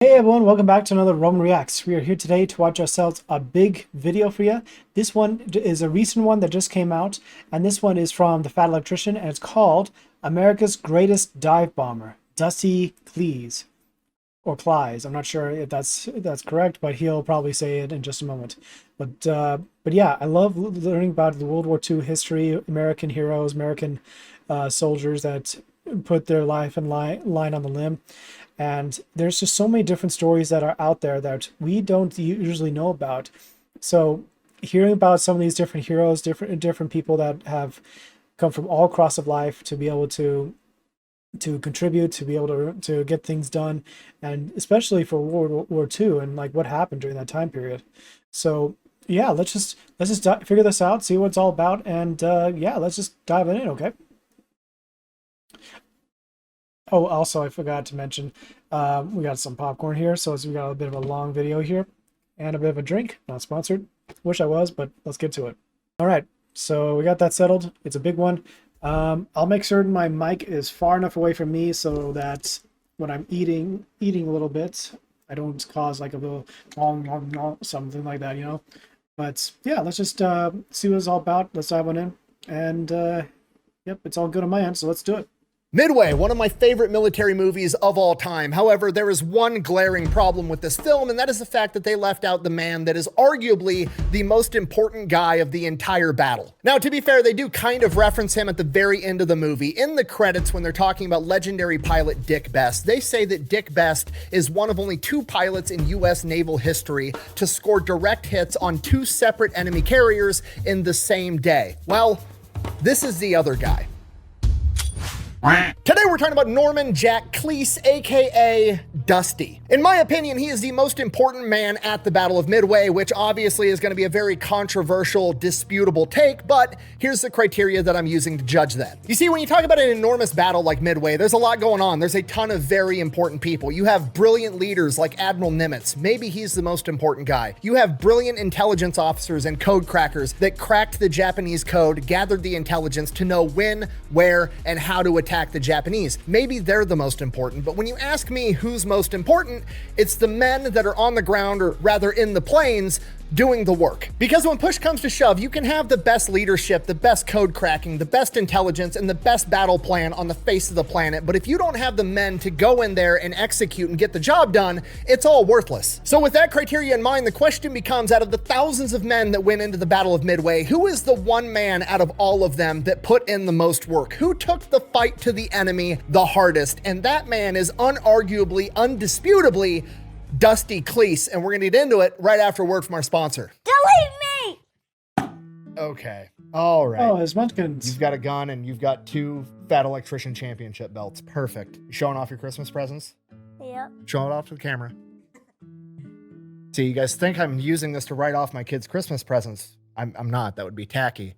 Hey everyone, welcome back to another Roman Reacts. We are here today to watch ourselves a big video for you. This one is a recent one that just came out, and this one is from the Fat Electrician, and it's called America's Greatest Dive Bomber, Dusty Kleiss, or Kleiss. I'm not sure if that's correct, but he'll probably say it in just a moment. But yeah, I love learning about the World War II history, American heroes, American soldiers that put their life in line on the limb. And there's just so many different stories that are out there that we don't usually know about. So hearing about some of these different heroes, different people that have come from all across of life to be able to contribute, to be able to get things done, and especially for World War II and like what happened during that time period. So yeah, let's just figure this out, see what it's all about, and yeah, let's just dive in, okay? Oh, also, I forgot to mention, we got some popcorn here, so we got a bit of a long video here, and a bit of a drink. Not sponsored. Wish I was, but let's get to it. All right, so we got that settled. It's a big one. I'll make certain my mic is far enough away from me so that when I'm eating a little bit, I don't cause like a little something like that, you know. But yeah, let's just see what it's all about. Let's dive on in, and yep, it's all good on my end, so let's do it. Midway, one of my favorite military movies of all time. However, there is one glaring problem with this film, and that is the fact that they left out the man that is arguably the most important guy of the entire battle. Now, to be fair, they do kind of reference him at the very end of the movie. In the credits, when they're talking about legendary pilot Dick Best, they say that Dick Best is one of only 2 pilots in U.S. naval history to score direct hits on 2 separate enemy carriers in the same day. Well, this is the other guy. Today we're talking about Norman Jack Kleiss, aka Dusty. In my opinion, he is the most important man at the Battle of Midway, which obviously is going to be a very controversial, disputable take, but here's the criteria that I'm using to judge that. You see, when you talk about an enormous battle like Midway, there's a lot going on. There's a ton of very important people. You have brilliant leaders like Admiral Nimitz. Maybe he's the most important guy. You have brilliant intelligence officers and code crackers that cracked the Japanese code, gathered the intelligence to know when, where, and how to attack the Japanese. Maybe they're the most important, but when you ask me who's most important, it's the men that are on the ground, or rather in the planes, doing the work. Because when push comes to shove, you can have the best leadership, the best code cracking, the best intelligence, and the best battle plan on the face of the planet, but if you don't have the men to go in there and execute and get the job done, it's all worthless. So with that criteria in mind, the question becomes, out of the thousands of men that went into the Battle of Midway, who is the one man out of all of them that put in the most work? Who took the fight to the enemy the hardest? And that man is unarguably, undisputably, Dusty Kleiss, and we're gonna get into it right after a word from our sponsor. Delete me! Okay, all right. Oh, his munchkins. You've got a gun and you've got 2 Fat Electrician championship belts. Perfect. You showing off your Christmas presents? Yep. Show it off to the camera. See, you guys think I'm using this to write off my kids' Christmas presents. I'm not. That would be tacky.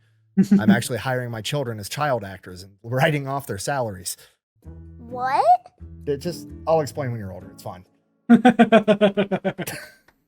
I'm actually hiring my children as child actors and writing off their salaries. What? I'll explain when you're older. It's fine.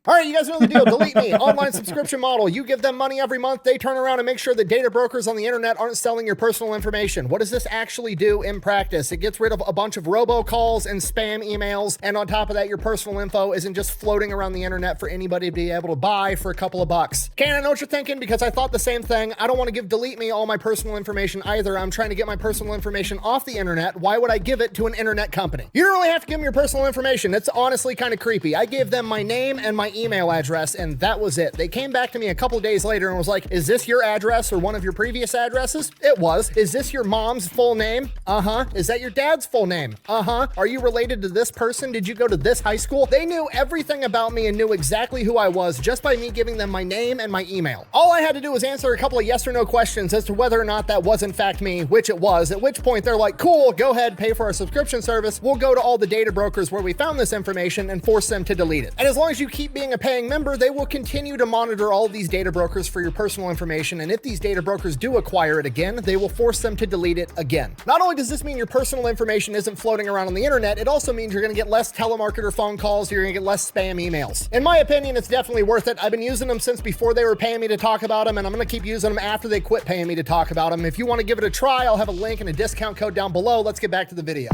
All right, you guys know the deal. Delete Me, online subscription model. You give them money every month. They turn around and make sure that data brokers on the internet aren't selling your personal information. What does this actually do in practice? It gets rid of a bunch of robocalls and spam emails. And on top of that, your personal info isn't just floating around the internet for anybody to be able to buy for a couple of bucks. Okay, I know what you're thinking, because I thought the same thing. I don't want to give Delete Me all my personal information either. I'm trying to get my personal information off the internet. Why would I give it to an internet company? You don't really have to give them your personal information. It's honestly kind of creepy. I gave them my name and my email address, and that was it. They came back to me a couple of days later and was like, is this your address or one of your previous addresses? It was. Is this your mom's full name? Uh-huh. Is that your dad's full name? Uh-huh. Are you related to this person? Did you go to this high school? They knew everything about me and knew exactly who I was just by me giving them my name and my email. All I had to do was answer a couple of yes or no questions as to whether or not that was in fact me, which it was, at which point they're like, cool, go ahead, pay for our subscription service. We'll go to all the data brokers where we found this information and force them to delete it. And as long as you keep being a paying member, they will continue to monitor all of these data brokers for your personal information, and if these data brokers do acquire it again, they will force them to delete it again. Not only does this mean your personal information isn't floating around on the internet, it also means you're going to get less telemarketer phone calls, you're going to get less spam emails. In my opinion, it's definitely worth it. I've been using them since before they were paying me to talk about them, and I'm going to keep using them after they quit paying me to talk about them. If you want to give it a try, I'll have a link and a discount code down below. Let's get back to the video.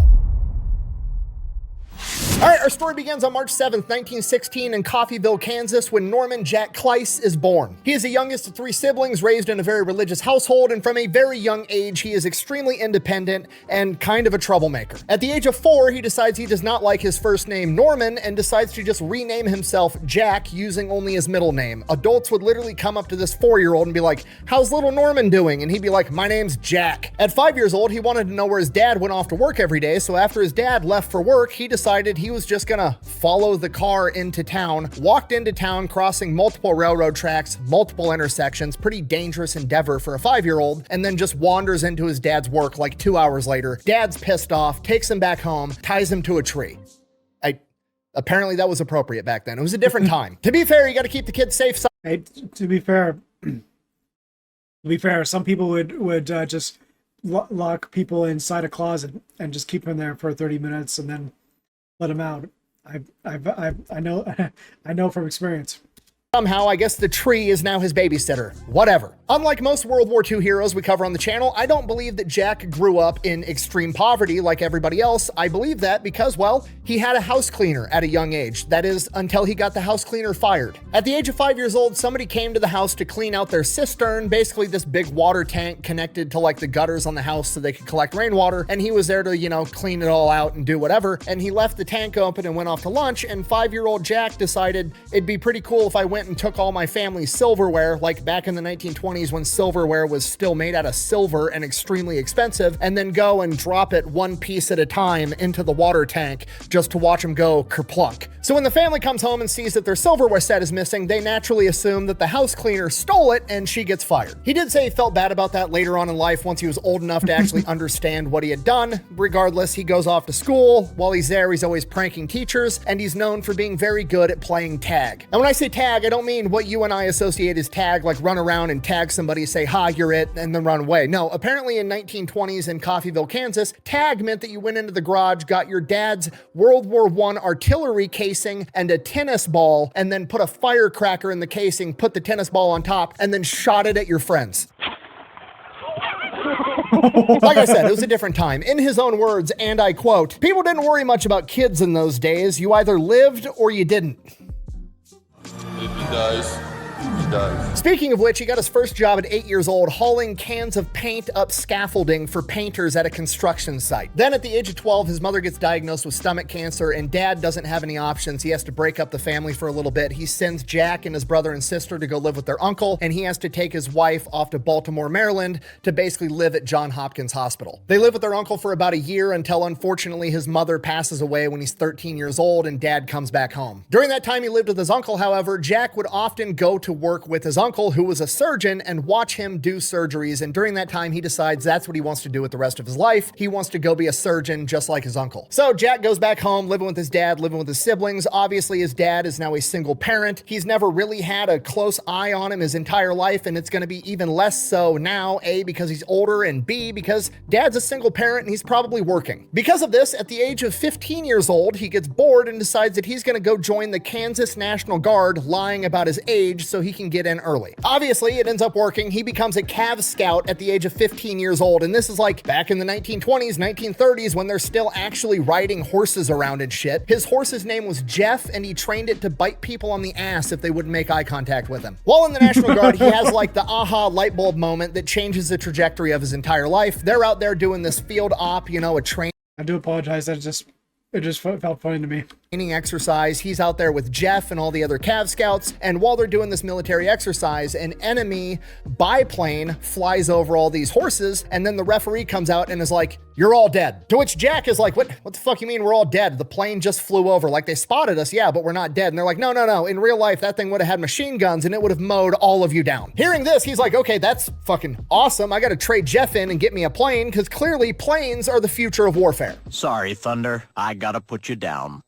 All right, our story begins on March 7th, 1916 in Coffeyville, Kansas, when Norman Jack Kleiss is born. He is the youngest of 3 siblings, raised in a very religious household, and from a very young age, he is extremely independent and kind of a troublemaker. At the age of 4, he decides he does not like his first name, Norman, and decides to just rename himself Jack using only his middle name. Adults would literally come up to this 4-year-old and be like, "How's little Norman doing?" And he'd be like, "My name's Jack." At 5 years old, he wanted to know where his dad went off to work every day, so after his dad left for work, he decided he was just gonna follow the car into town, walked into town, crossing multiple railroad tracks, multiple intersections, pretty dangerous endeavor for a 5-year-old, and then just wanders into his dad's work like 2 hours later. Dad's pissed off, takes him back home, ties him to a tree. Apparently that was appropriate back then. It was a different time. To be fair, you got to keep the kids safe. Hey, to be fair, some people would just lock people inside a closet and just keep them there for 30 minutes and then let them out. I know from experience. Somehow, I guess the tree is now his babysitter. Whatever. Unlike most World War II heroes we cover on the channel, I don't believe that Jack grew up in extreme poverty like everybody else. I believe that because, well, he had a house cleaner at a young age. That is, until he got the house cleaner fired. At the age of 5 years old, somebody came to the house to clean out their cistern, basically this big water tank connected to like the gutters on the house so they could collect rainwater, and he was there to, you know, clean it all out and do whatever, and he left the tank open and went off to lunch, and 5-year-old Jack decided it'd be pretty cool if I went and took all my family's silverware, like back in the 1920s when silverware was still made out of silver and extremely expensive, and then go and drop it one piece at a time into the water tank just to watch them go kerplunk. So when the family comes home and sees that their silverware set is missing, they naturally assume that the house cleaner stole it and she gets fired. He did say he felt bad about that later on in life once he was old enough to actually understand what he had done. Regardless, he goes off to school. While he's there, he's always pranking teachers, and he's known for being very good at playing tag. And when I say tag, I don't mean what you and I associate as tag, like run around and tag somebody, say, "Ha, you're it," and then run away. No, apparently in 1920s in Coffeyville, Kansas, tag meant that you went into the garage, got your dad's World War I artillery casing and a tennis ball, and then put a firecracker in the casing, put the tennis ball on top, and then shot it at your friends. Like I said, it was a different time. In his own words, and I quote, "People didn't worry much about kids in those days. You either lived or you didn't." If he dies, he dies. Speaking of which, he got his first job at 8 years old, hauling cans of paint up scaffolding for painters at a construction site. Then at the age of 12, his mother gets diagnosed with stomach cancer, and dad doesn't have any options. He has to break up the family for a little bit. He sends Jack and his brother and sister to go live with their uncle, and he has to take his wife off to Baltimore, Maryland to basically live at Johns Hopkins Hospital. They live with their uncle for about a year until unfortunately his mother passes away when he's 13 years old and dad comes back home. During that time he lived with his uncle, however, Jack would often go to work with his uncle, who was a surgeon, and watch him do surgeries, and during that time he decides that's what he wants to do with the rest of his life. He wants to go be a surgeon just like his uncle. So Jack goes back home, living with his dad, living with his siblings. Obviously his dad is now a single parent. He's never really had a close eye on him his entire life, and it's going to be even less so now, A, because he's older, and B, because dad's a single parent and he's probably working. Because of this, at the age of 15 years old, he gets bored and decides that he's going to go join the Kansas National Guard, lying about his age so he can get in early. Obviously, it ends up working. He becomes a Cav Scout at the age of 15 years old, and this is like back in the 1920s, 1930s, when they're still actually riding horses around and shit. His horse's name was Jeff, and he trained it to bite people on the ass if they wouldn't make eye contact with him. While in the National Guard, he has like the aha light bulb moment that changes the trajectory of his entire life. They're out there doing this field op, you know, a train. I do apologize. It just felt funny to me. Training exercise. He's out there with Jeff and all the other Cav Scouts, and while they're doing this military exercise, an enemy biplane flies over all these horses, and then the referee comes out and is like, "You're all dead." To which Jack is like, what the fuck you mean we're all dead? The plane just flew over. Like, they spotted us, yeah, but we're not dead. And they're like, no. In real life, that thing would have had machine guns and it would have mowed all of you down. Hearing this, he's like, okay, that's fucking awesome. I got to trade Jeff in and get me a plane, because clearly planes are the future of warfare. Sorry, Thunder. I gotta put you down.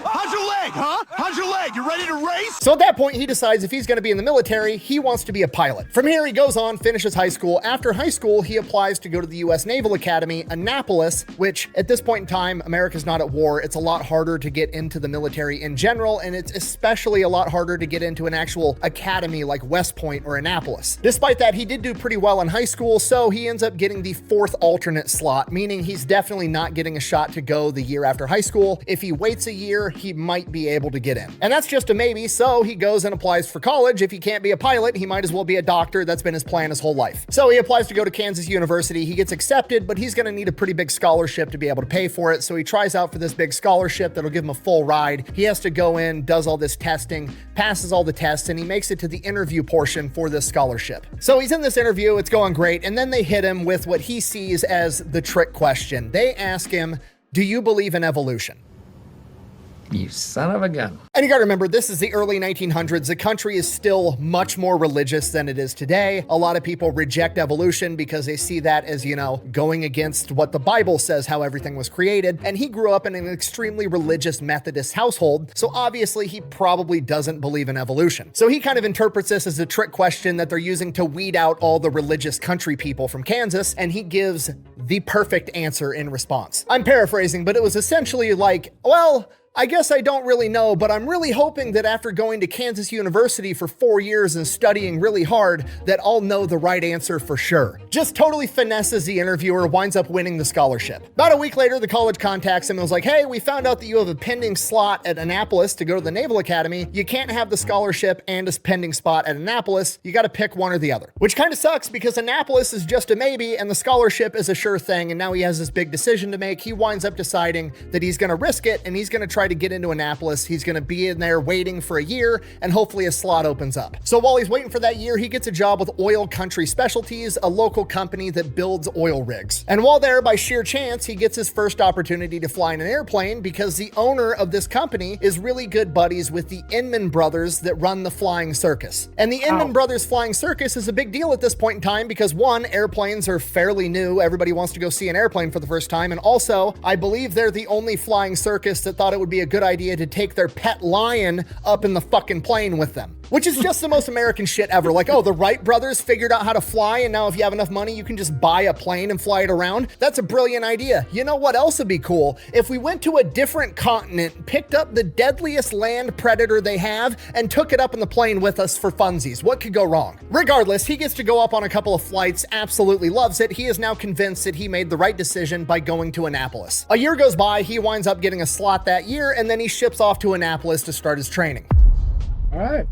How's your leg, huh? How's your leg? You ready to race? So at that point, he decides if he's going to be in the military, he wants to be a pilot. From here, he goes on, finishes high school. After high school, he applies to go to the U.S. Naval Academy, Annapolis, which at this point in time, America's not at war. It's a lot harder to get into the military in general, and it's especially a lot harder to get into an actual academy like West Point or Annapolis. Despite that, he did do pretty well in high school, so he ends up getting the 4th alternate slot, meaning he's definitely not getting a shot to go the year after high school. If he waits a year, he might be able to get in. And that's just a maybe, so he goes and applies for college. If he can't be a pilot, he might as well be a doctor. That's been his plan his whole life. So he applies to go to Kansas University. He gets accepted, but he's going to need a pretty big scholarship to be able to pay for it. So he tries out for this big scholarship that'll give him a full ride. He has to go in, does all this testing, passes all the tests, and he makes it to the interview portion for this scholarship. So he's in this interview, it's going great, and then they hit him with what he sees as the trick question. They ask him, do you believe in evolution? You son of a gun. And you gotta remember, this is the early 1900s. The country is still much more religious than it is today. A lot of people reject evolution because they see that as, you know, going against what the Bible says how everything was created. And he grew up in an extremely religious Methodist household, so obviously he probably doesn't believe in evolution. So he kind of interprets this as a trick question that they're using to weed out all the religious country people from Kansas, and he gives the perfect answer in response. I'm paraphrasing, but it was essentially like, well, I guess I don't really know, but I'm really hoping that after going to Kansas University for 4 years and studying really hard, that I'll know the right answer for sure. Just totally finesses the interviewer, winds up winning the scholarship. About a week later, the college contacts him and was like, hey, we found out that you have a pending slot at Annapolis to go to the Naval Academy. You can't have the scholarship and a pending spot at Annapolis. You got to pick one or the other, which kind of sucks because Annapolis is just a maybe and the scholarship is a sure thing. And now he has this big decision to make. He winds up deciding that he's going to risk it and he's going to try to get into Annapolis. He's going to be in there waiting for a year and hopefully a slot opens up. So while he's waiting for that year, he gets a job with Oil Country Specialties, a local company that builds oil rigs. And while there, by sheer chance, he gets his first opportunity to fly in an airplane because the owner of this company is really good buddies with the Inman brothers that run the flying circus. And the Inman brothers flying circus is a big deal at this point in time because one, airplanes are fairly new. Everybody wants to go see an airplane for the first time. And also, I believe they're the only flying circus that thought it would be a good idea to take their pet lion up in the fucking plane with them. Which is just the most American shit ever. Like, oh, the Wright brothers figured out how to fly, and now if you have enough money, you can just buy a plane and fly it around. That's a brilliant idea. You know what else would be cool? If we went to a different continent, picked up the deadliest land predator they have, and took it up in the plane with us for funsies. What could go wrong? Regardless, he gets to go up on a couple of flights, absolutely loves it. He is now convinced that he made the right decision by going to Annapolis. A year goes by, he winds up getting a slot that year, and then he ships off to Annapolis to start his training. All right.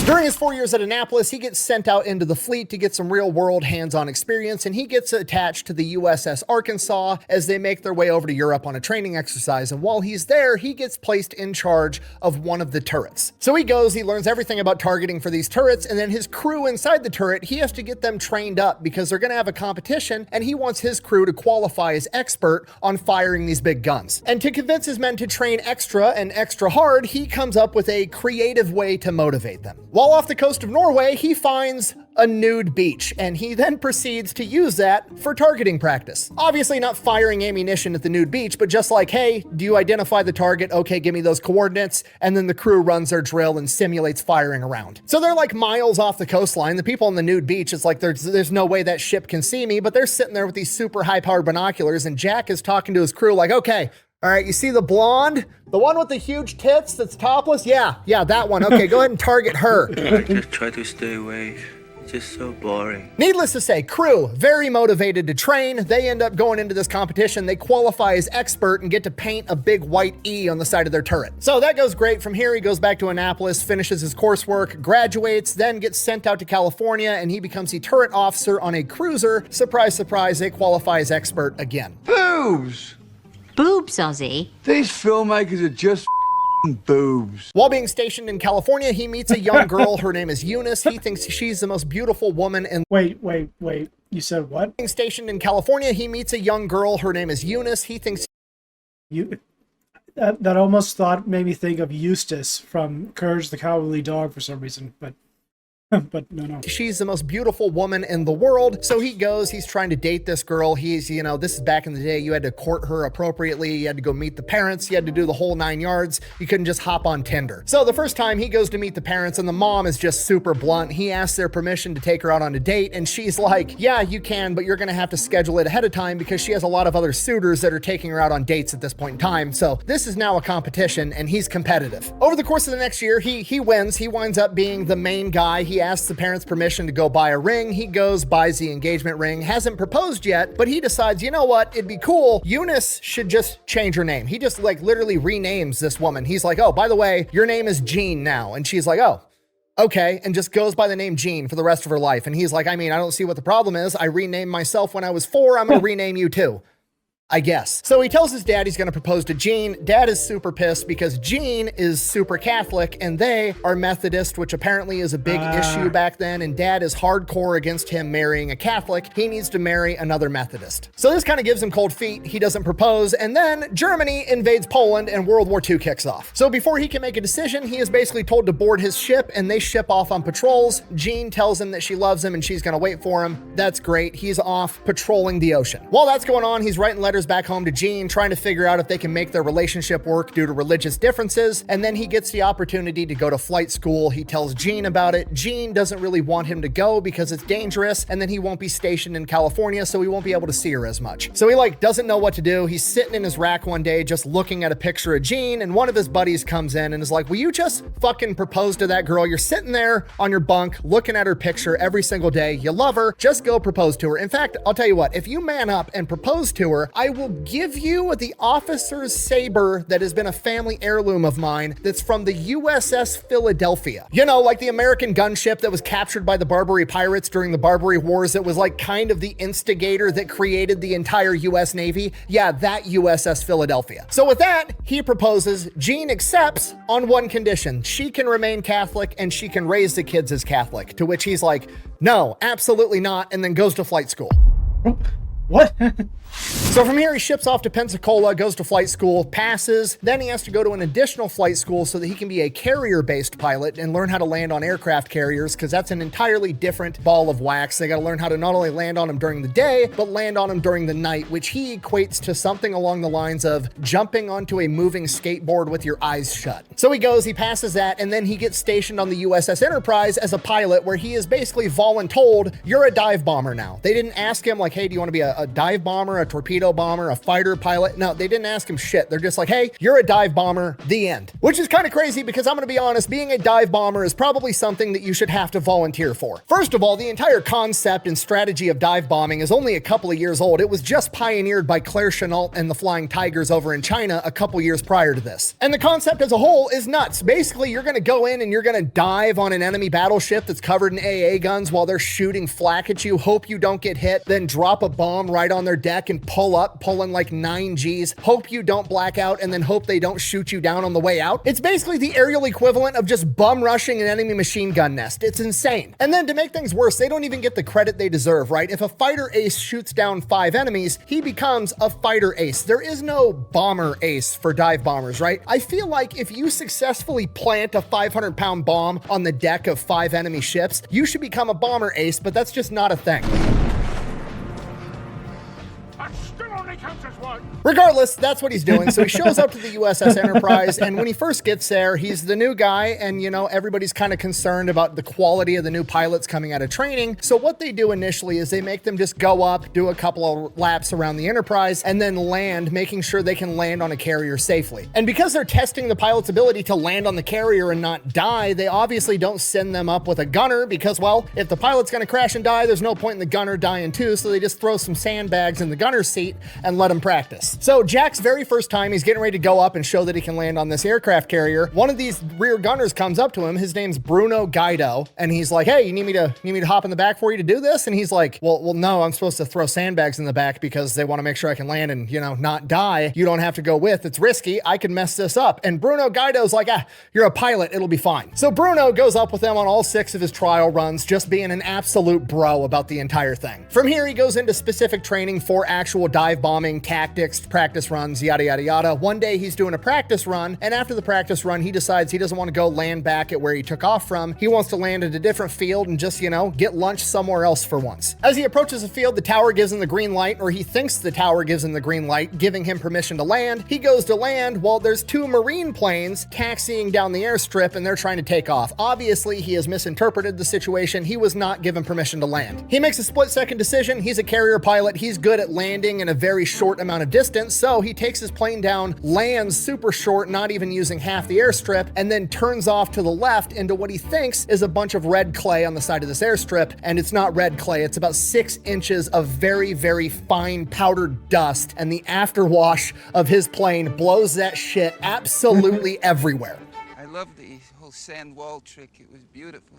During his 4 years at Annapolis, he gets sent out into the fleet to get some real-world hands-on experience, and he gets attached to the USS Arkansas as they make their way over to Europe on a training exercise. And while he's there, he gets placed in charge of one of the turrets. So he goes, he learns everything about targeting for these turrets, and then his crew inside the turret, he has to get them trained up because they're going to have a competition, and he wants his crew to qualify as expert on firing these big guns. And to convince his men to train extra and extra hard, he comes up with a creative way to motivate them. While off the coast of Norway, he finds a nude beach, and he then proceeds to use that for targeting practice. Obviously not firing ammunition at the nude beach, but just like, hey, do you identify the target? Okay, give me those coordinates. And then the crew runs their drill and simulates firing around. So they're like miles off the coastline. The people on the nude beach, it's like there's no way that ship can see me, but they're sitting there with these super high-powered binoculars, and Jack is talking to his crew like, okay, all right, you see the blonde? The one with the huge tits that's topless? Yeah, that one. Okay, go ahead and target her. I just try to stay away. It's just so boring. Needless to say, crew, very motivated to train. They end up going into this competition. They qualify as expert and get to paint a big white E on the side of their turret. So that goes great. From here, he goes back to Annapolis, finishes his coursework, graduates, then gets sent out to California, and he becomes the turret officer on a cruiser. Surprise, surprise, they qualify as expert again. Boobs! Boobs, Ozzy. These filmmakers are just boobs. While being stationed in California, he meets a young girl. Her name is Eunice. He thinks she's the most beautiful woman in... Wait. You said what? Being stationed in California, he meets a young girl. Her name is Eunice. He thinks... That almost made me think of Eustace from Courage the Cowardly Dog for some reason, but But no. She's the most beautiful woman in the world. So he goes, he's trying to date this girl. He's, you know, this is back in the day. You had to court her appropriately. You had to go meet the parents. You had to do the whole 9 yards. You couldn't just hop on Tinder. So the first time he goes to meet the parents and the mom is just super blunt. He asks their permission to take her out on a date. And she's like, yeah, you can, but you're going to have to schedule it ahead of time because she has a lot of other suitors that are taking her out on dates at this point in time. So this is now a competition and he's competitive. Over the course of the next year, he wins. He winds up being the main guy. He asks the parents permission to go buy a ring. He goes, buys the engagement ring, hasn't proposed yet, but he decides, you know what, it'd be cool. Eunice should just change her name. He just like literally renames this woman. He's like, oh, by the way, your name is Jean now. And she's like, oh, okay, and just goes by the name Jean for the rest of her life. And he's like, I mean, I don't see what the problem is. I renamed myself when I was 4. I'm going to rename you too, I guess. So he tells his dad he's going to propose to Jean. Dad is super pissed because Jean is super Catholic and they are Methodist, which apparently is a big issue back then. And Dad is hardcore against him marrying a Catholic. He needs to marry another Methodist. So this kind of gives him cold feet. He doesn't propose. And then Germany invades Poland and World War II kicks off. So before he can make a decision, he is basically told to board his ship and they ship off on patrols. Jean tells him that she loves him and she's going to wait for him. That's great. He's off patrolling the ocean. While that's going on, he's writing letters back home to Jean, trying to figure out if they can make their relationship work due to religious differences. And then he gets the opportunity to go to flight school. He tells Jean about it. Jean doesn't really want him to go because it's dangerous. And then he won't be stationed in California, so he won't be able to see her as much. So he like doesn't know what to do. He's sitting in his rack one day, just looking at a picture of Jean. And one of his buddies comes in and is like, will you just fucking propose to that girl? You're sitting there on your bunk, looking at her picture every single day. You love her. Just go propose to her. In fact, I'll tell you what, if you man up and propose to her, I will give you the officer's saber that has been a family heirloom of mine that's from the USS Philadelphia. You know, like the American gunship that was captured by the Barbary pirates during the Barbary Wars. It was like kind of the instigator that created the entire US Navy. Yeah, that USS Philadelphia. So with that, he proposes. Jean accepts on one condition. She can remain Catholic and she can raise the kids as Catholic, to which he's like, no, absolutely not, and then goes to flight school. What? So from here, he ships off to Pensacola, goes to flight school, passes. Then he has to go to an additional flight school so that he can be a carrier-based pilot and learn how to land on aircraft carriers, because that's an entirely different ball of wax. They got to learn how to not only land on them during the day, but land on them during the night, which he equates to something along the lines of jumping onto a moving skateboard with your eyes shut. So he goes, he passes that, and then he gets stationed on the USS Enterprise as a pilot, where he is basically voluntold, you're a dive bomber now. They didn't ask him like, hey, do you want to be a dive bomber, a torpedo bomber, a fighter pilot? No, they didn't ask him shit. They're just like, hey, you're a dive bomber, the end. Which is kind of crazy because I'm going to be honest, being a dive bomber is probably something that you should have to volunteer for. First of all, the entire concept and strategy of dive bombing is only a couple of years old. It was just pioneered by Claire Chenault and the Flying Tigers over in China a couple years prior to this. And the concept as a whole is nuts. Basically, you're going to go in and you're going to dive on an enemy battleship that's covered in AA guns while they're shooting flak at you, hope you don't get hit, then drop a bomb right on their deck and pull up, pulling like 9 Gs, hope you don't black out, and then hope they don't shoot you down on the way out. It's basically the aerial equivalent of just bum rushing an enemy machine gun nest. It's insane. And then to make things worse, they don't even get the credit they deserve, right? If a fighter ace shoots down 5 enemies, he becomes a fighter ace. There is no bomber ace for dive bombers, right? I feel like if you successfully plant a 500-pound bomb on the deck of 5 enemy ships, you should become a bomber ace, but that's just not a thing. Regardless, that's what he's doing. So he shows up to the USS Enterprise, and when he first gets there, he's the new guy, and you know, everybody's kind of concerned about the quality of the new pilots coming out of training. So what they do initially is they make them just go up, do a couple of laps around the Enterprise, and then land, making sure they can land on a carrier safely. And because they're testing the pilot's ability to land on the carrier and not die, they obviously don't send them up with a gunner because, well, if the pilot's going to crash and die, there's no point in the gunner dying too, so they just throw some sandbags in the gunner's seat and let him practice. So Jack's very first time, he's getting ready to go up and show that he can land on this aircraft carrier. One of these rear gunners comes up to him. His name's Bruno Guido, and he's like, hey, you need me to hop in the back for you to do this? And he's like, well, no, I'm supposed to throw sandbags in the back because they want to make sure I can land and, you know, not die. You don't have to go with. It's risky. I could mess this up. And Bruno Guido's like, you're a pilot. It'll be fine. So Bruno goes up with them on all 6 of his trial runs, just being an absolute bro about the entire thing. From here, he goes into specific training for actual dive bombing tactics tactics, practice runs, yada, yada, yada. One day he's doing a practice run, and after the practice run, he decides he doesn't want to go land back at where he took off from. He wants to land at a different field and just, you know, get lunch somewhere else for once. As he approaches the field, the tower gives him the green light, or he thinks the tower gives him the green light, giving him permission to land. He goes to land. Well, there's two Marine planes taxiing down the airstrip, and they're trying to take off. Obviously, he has misinterpreted the situation. He was not given permission to land. He makes a split-second decision. He's a carrier pilot. He's good at landing in a very short amount of distance, so he takes his plane down, lands super short, not even using half the airstrip, and then turns off to the left into what he thinks is a bunch of red clay on the side of this airstrip. And it's not red clay. It's about 6 inches of very, very fine powdered dust, and the afterwash of his plane blows that shit absolutely everywhere. I love the whole sand wall trick. It was beautiful.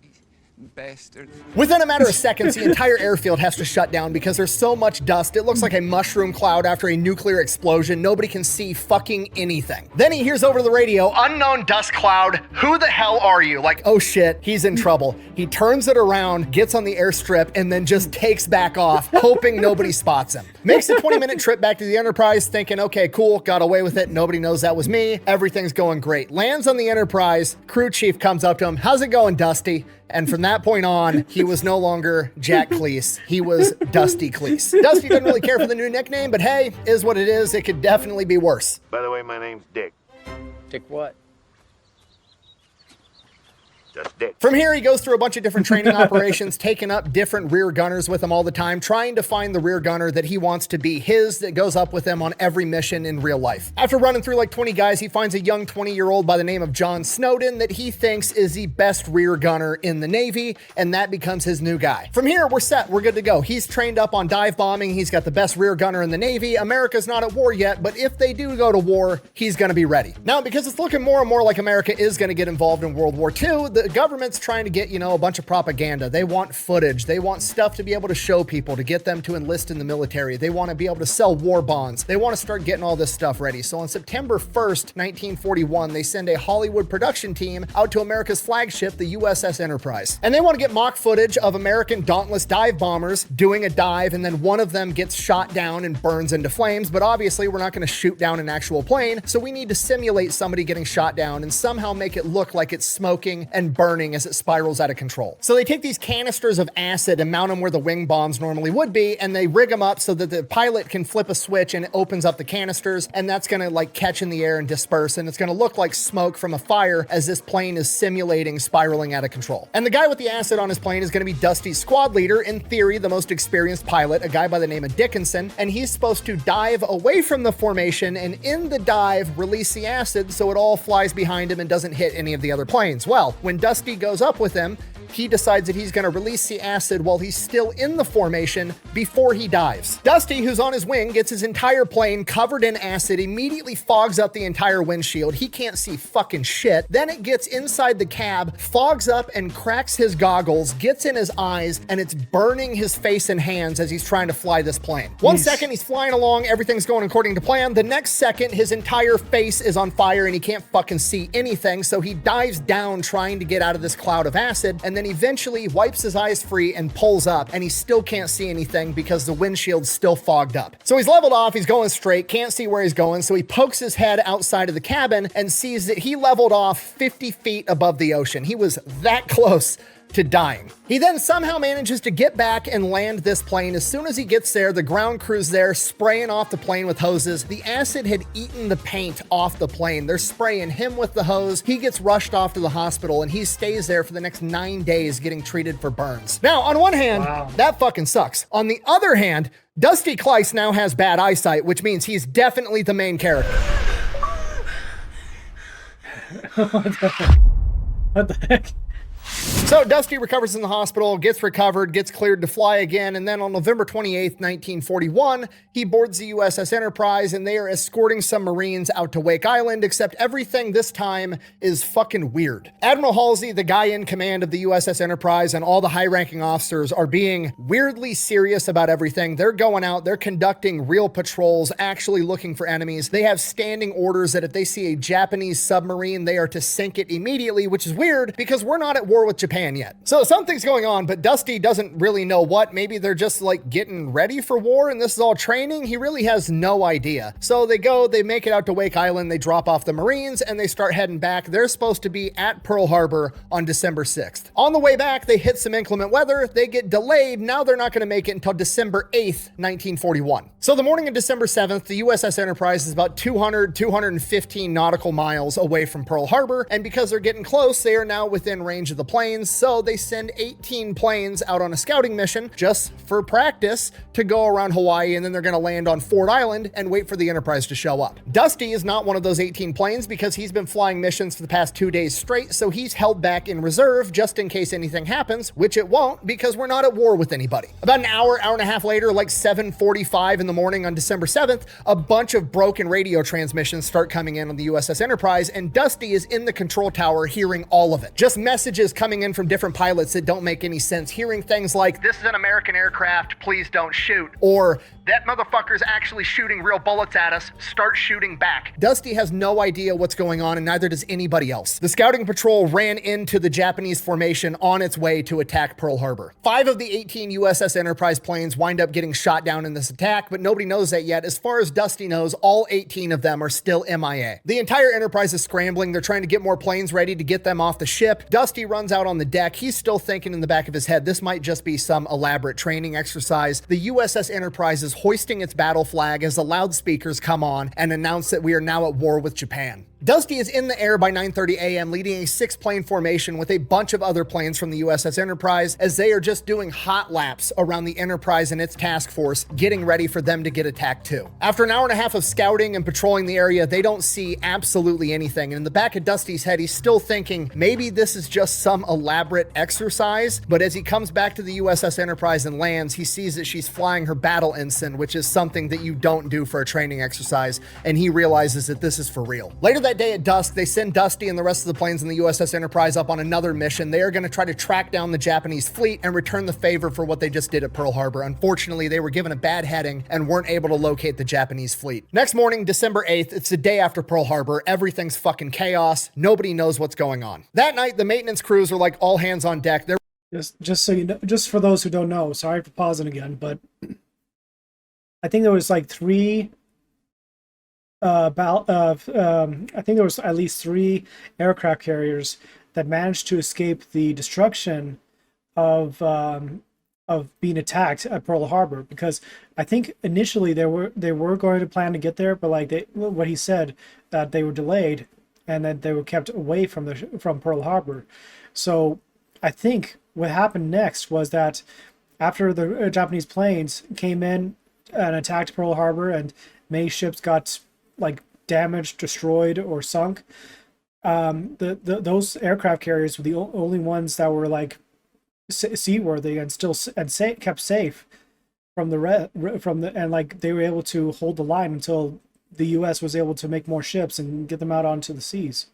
Bastard. Within a matter of seconds, the entire airfield has to shut down because there's so much dust. It looks like a mushroom cloud after a nuclear explosion. Nobody can see fucking anything. Then he hears over the radio, "Unknown dust cloud, who the hell are you?" Like, oh shit, he's in trouble. He turns it around, gets on the airstrip, and then just takes back off, hoping nobody spots him. Makes a 20-minute trip back to the Enterprise, thinking, okay, cool, got away with it. Nobody knows that was me. Everything's going great. Lands on the Enterprise. Crew chief comes up to him. "How's it going, Dusty?" And from that point on, he was no longer Jack Kleiss. He was Dusty Kleiss. Dusty doesn't really care for the new nickname, but hey, is what it is. It could definitely be worse. By the way, my name's Dick. Dick what? Just Dick. From here, he goes through a bunch of different training operations, taking up different rear gunners with him all the time, trying to find the rear gunner that he wants to be his, that goes up with him on every mission in real life. After running through like 20 guys, he finds a young 20-year-old by the name of John Snowden that he thinks is the best rear gunner in the Navy, and that becomes his new guy. From here, we're set. We're good to go. He's trained up on dive bombing. He's got the best rear gunner in the Navy. America's not at war yet, but if they do go to war, he's going to be ready. Now, because it's looking more and more like America is going to get involved in World War II, the government's trying to get, you know, a bunch of propaganda. They want footage. They want stuff to be able to show people, to get them to enlist in the military. They want to be able to sell war bonds. They want to start getting all this stuff ready. So on September 1st, 1941, they send a Hollywood production team out to America's flagship, the USS Enterprise. And they want to get mock footage of American Dauntless dive bombers doing a dive, and then one of them gets shot down and burns into flames. But obviously, we're not going to shoot down an actual plane, so we need to simulate somebody getting shot down and somehow make it look like it's smoking and burning as it spirals out of control. So they take these canisters of acid and mount them where the wing bombs normally would be, and they rig them up so that the pilot can flip a switch and it opens up the canisters, and that's going to like catch in the air and disperse, and it's going to look like smoke from a fire as this plane is simulating spiraling out of control. And the guy with the acid on his plane is going to be Dusty's squad leader, in theory the most experienced pilot, a guy by the name of Dickinson, and he's supposed to dive away from the formation and in the dive release the acid so it all flies behind him and doesn't hit any of the other planes. Well, when Dusty goes up with him, he decides that he's going to release the acid while he's still in the formation before he dives. Dusty, who's on his wing, gets his entire plane covered in acid, immediately fogs up the entire windshield. He can't see fucking shit. Then it gets inside the cab, fogs up and cracks his goggles, gets in his eyes, and it's burning his face and hands as he's trying to fly this plane. One second he's flying along, everything's going according to plan. The next second, his entire face is on fire and he can't fucking see anything, so he dives down trying to get out of this cloud of acid, and then eventually wipes his eyes free and pulls up, and he still can't see anything because the windshield's still fogged up. So he's leveled off, he's going straight, can't see where he's going, so he pokes his head outside of the cabin and sees that he leveled off 50 feet above the ocean. He was that close to dying. He then somehow manages to get back and land this plane. As soon as he gets there, the ground crew's there spraying off the plane with hoses. The acid had eaten the paint off the plane. They're spraying him with the hose. He gets rushed off to the hospital and he stays there for the next 9 days getting treated for burns. Now, on one hand, that fucking sucks. On the other hand, Dusty Kleiss now has bad eyesight, which means he's definitely the main character. What the heck? So Dusty recovers in the hospital, gets recovered, gets cleared to fly again, and then on November 28th, 1941, he boards the USS Enterprise, and they are escorting some Marines out to Wake Island, except everything this time is fucking weird. Admiral Halsey, the guy in command of the USS Enterprise, and all the high-ranking officers are being weirdly serious about everything. They're going out, they're conducting real patrols, actually looking for enemies. They have standing orders that if they see a Japanese submarine, they are to sink it immediately, which is weird because we're not at war with Japan. Japan yet. So something's going on, but Dusty doesn't really know what. Maybe they're just like getting ready for war and this is all training. He really has no idea. So they make it out to Wake Island, they drop off the Marines and they start heading back. They're supposed to be at Pearl Harbor on December 6th. On the way back, they hit some inclement weather, they get delayed. Now they're not going to make it until December 8th, 1941. So the morning of December 7th, the USS Enterprise is about 215 nautical miles away from Pearl Harbor, and because they're getting close, they are now within range of the planes, so they send 18 planes out on a scouting mission just for practice to go around Hawaii, and then they're going to land on Ford Island and wait for the Enterprise to show up. Dusty is not one of those 18 planes because he's been flying missions for the past 2 days straight, so he's held back in reserve just in case anything happens, which it won't because we're not at war with anybody. About an hour and a half later, like 7:45 in the morning on December 7th, a bunch of broken radio transmissions start coming in on the USS Enterprise, and Dusty is in the control tower hearing all of it. Just messages coming in from different pilots that don't make any sense, hearing things like, "This is an American aircraft, please don't shoot," or "That motherfucker's actually shooting real bullets at us, start shooting back." Dusty has no idea what's going on, and neither does anybody else. The scouting patrol ran into the Japanese formation on its way to attack Pearl Harbor. 5 of the 18 USS Enterprise planes wind up getting shot down in this attack, but nobody knows that yet. As far as Dusty knows, all 18 of them are still MIA. The entire Enterprise is scrambling. They're trying to get more planes ready to get them off the ship. Dusty runs out on the deck. He's still thinking in the back of his head, this might just be some elaborate training exercise. The USS Enterprise is hoisting its battle flag as the loudspeakers come on and announce that we are now at war with Japan. Dusty is in the air by 9:30 a.m. leading a 6-plane formation with a bunch of other planes from the USS Enterprise as they are just doing hot laps around the Enterprise and its task force, getting ready for them to get attacked too. After an hour and a half of scouting and patrolling the area, they don't see absolutely anything. And in the back of Dusty's head, he's still thinking maybe this is just some elaborate exercise. But as he comes back to the USS Enterprise and lands, he sees that she's flying her battle ensign, which is something that you don't do for a training exercise. And he realizes that this is for real. Later that day at dusk, they send Dusty and the rest of the planes in the USS Enterprise up on another mission. They are going to try to track down the Japanese fleet and return the favor for what they just did at Pearl Harbor. Unfortunately, they were given a bad heading and weren't able to locate the Japanese fleet. Next morning, December 8th, it's the day after Pearl Harbor. Everything's fucking chaos. Nobody knows what's going on. That night, the maintenance crews are like all hands on deck. They're Just so you know, just for those who don't know, sorry for pausing again, but I think there was like 3 I think there was at least 3 aircraft carriers that managed to escape the destruction of being attacked at Pearl Harbor, because I think initially they were going to plan to get there, but like what he said, that they were delayed and that they were kept away from Pearl Harbor. So I think what happened next was that after the Japanese planes came in and attacked Pearl Harbor and many ships got like damaged, destroyed, or sunk, those aircraft carriers were the only ones that were like seaworthy and still kept safe from and like they were able to hold the line until the U.S. was able to make more ships and get them out onto the seas.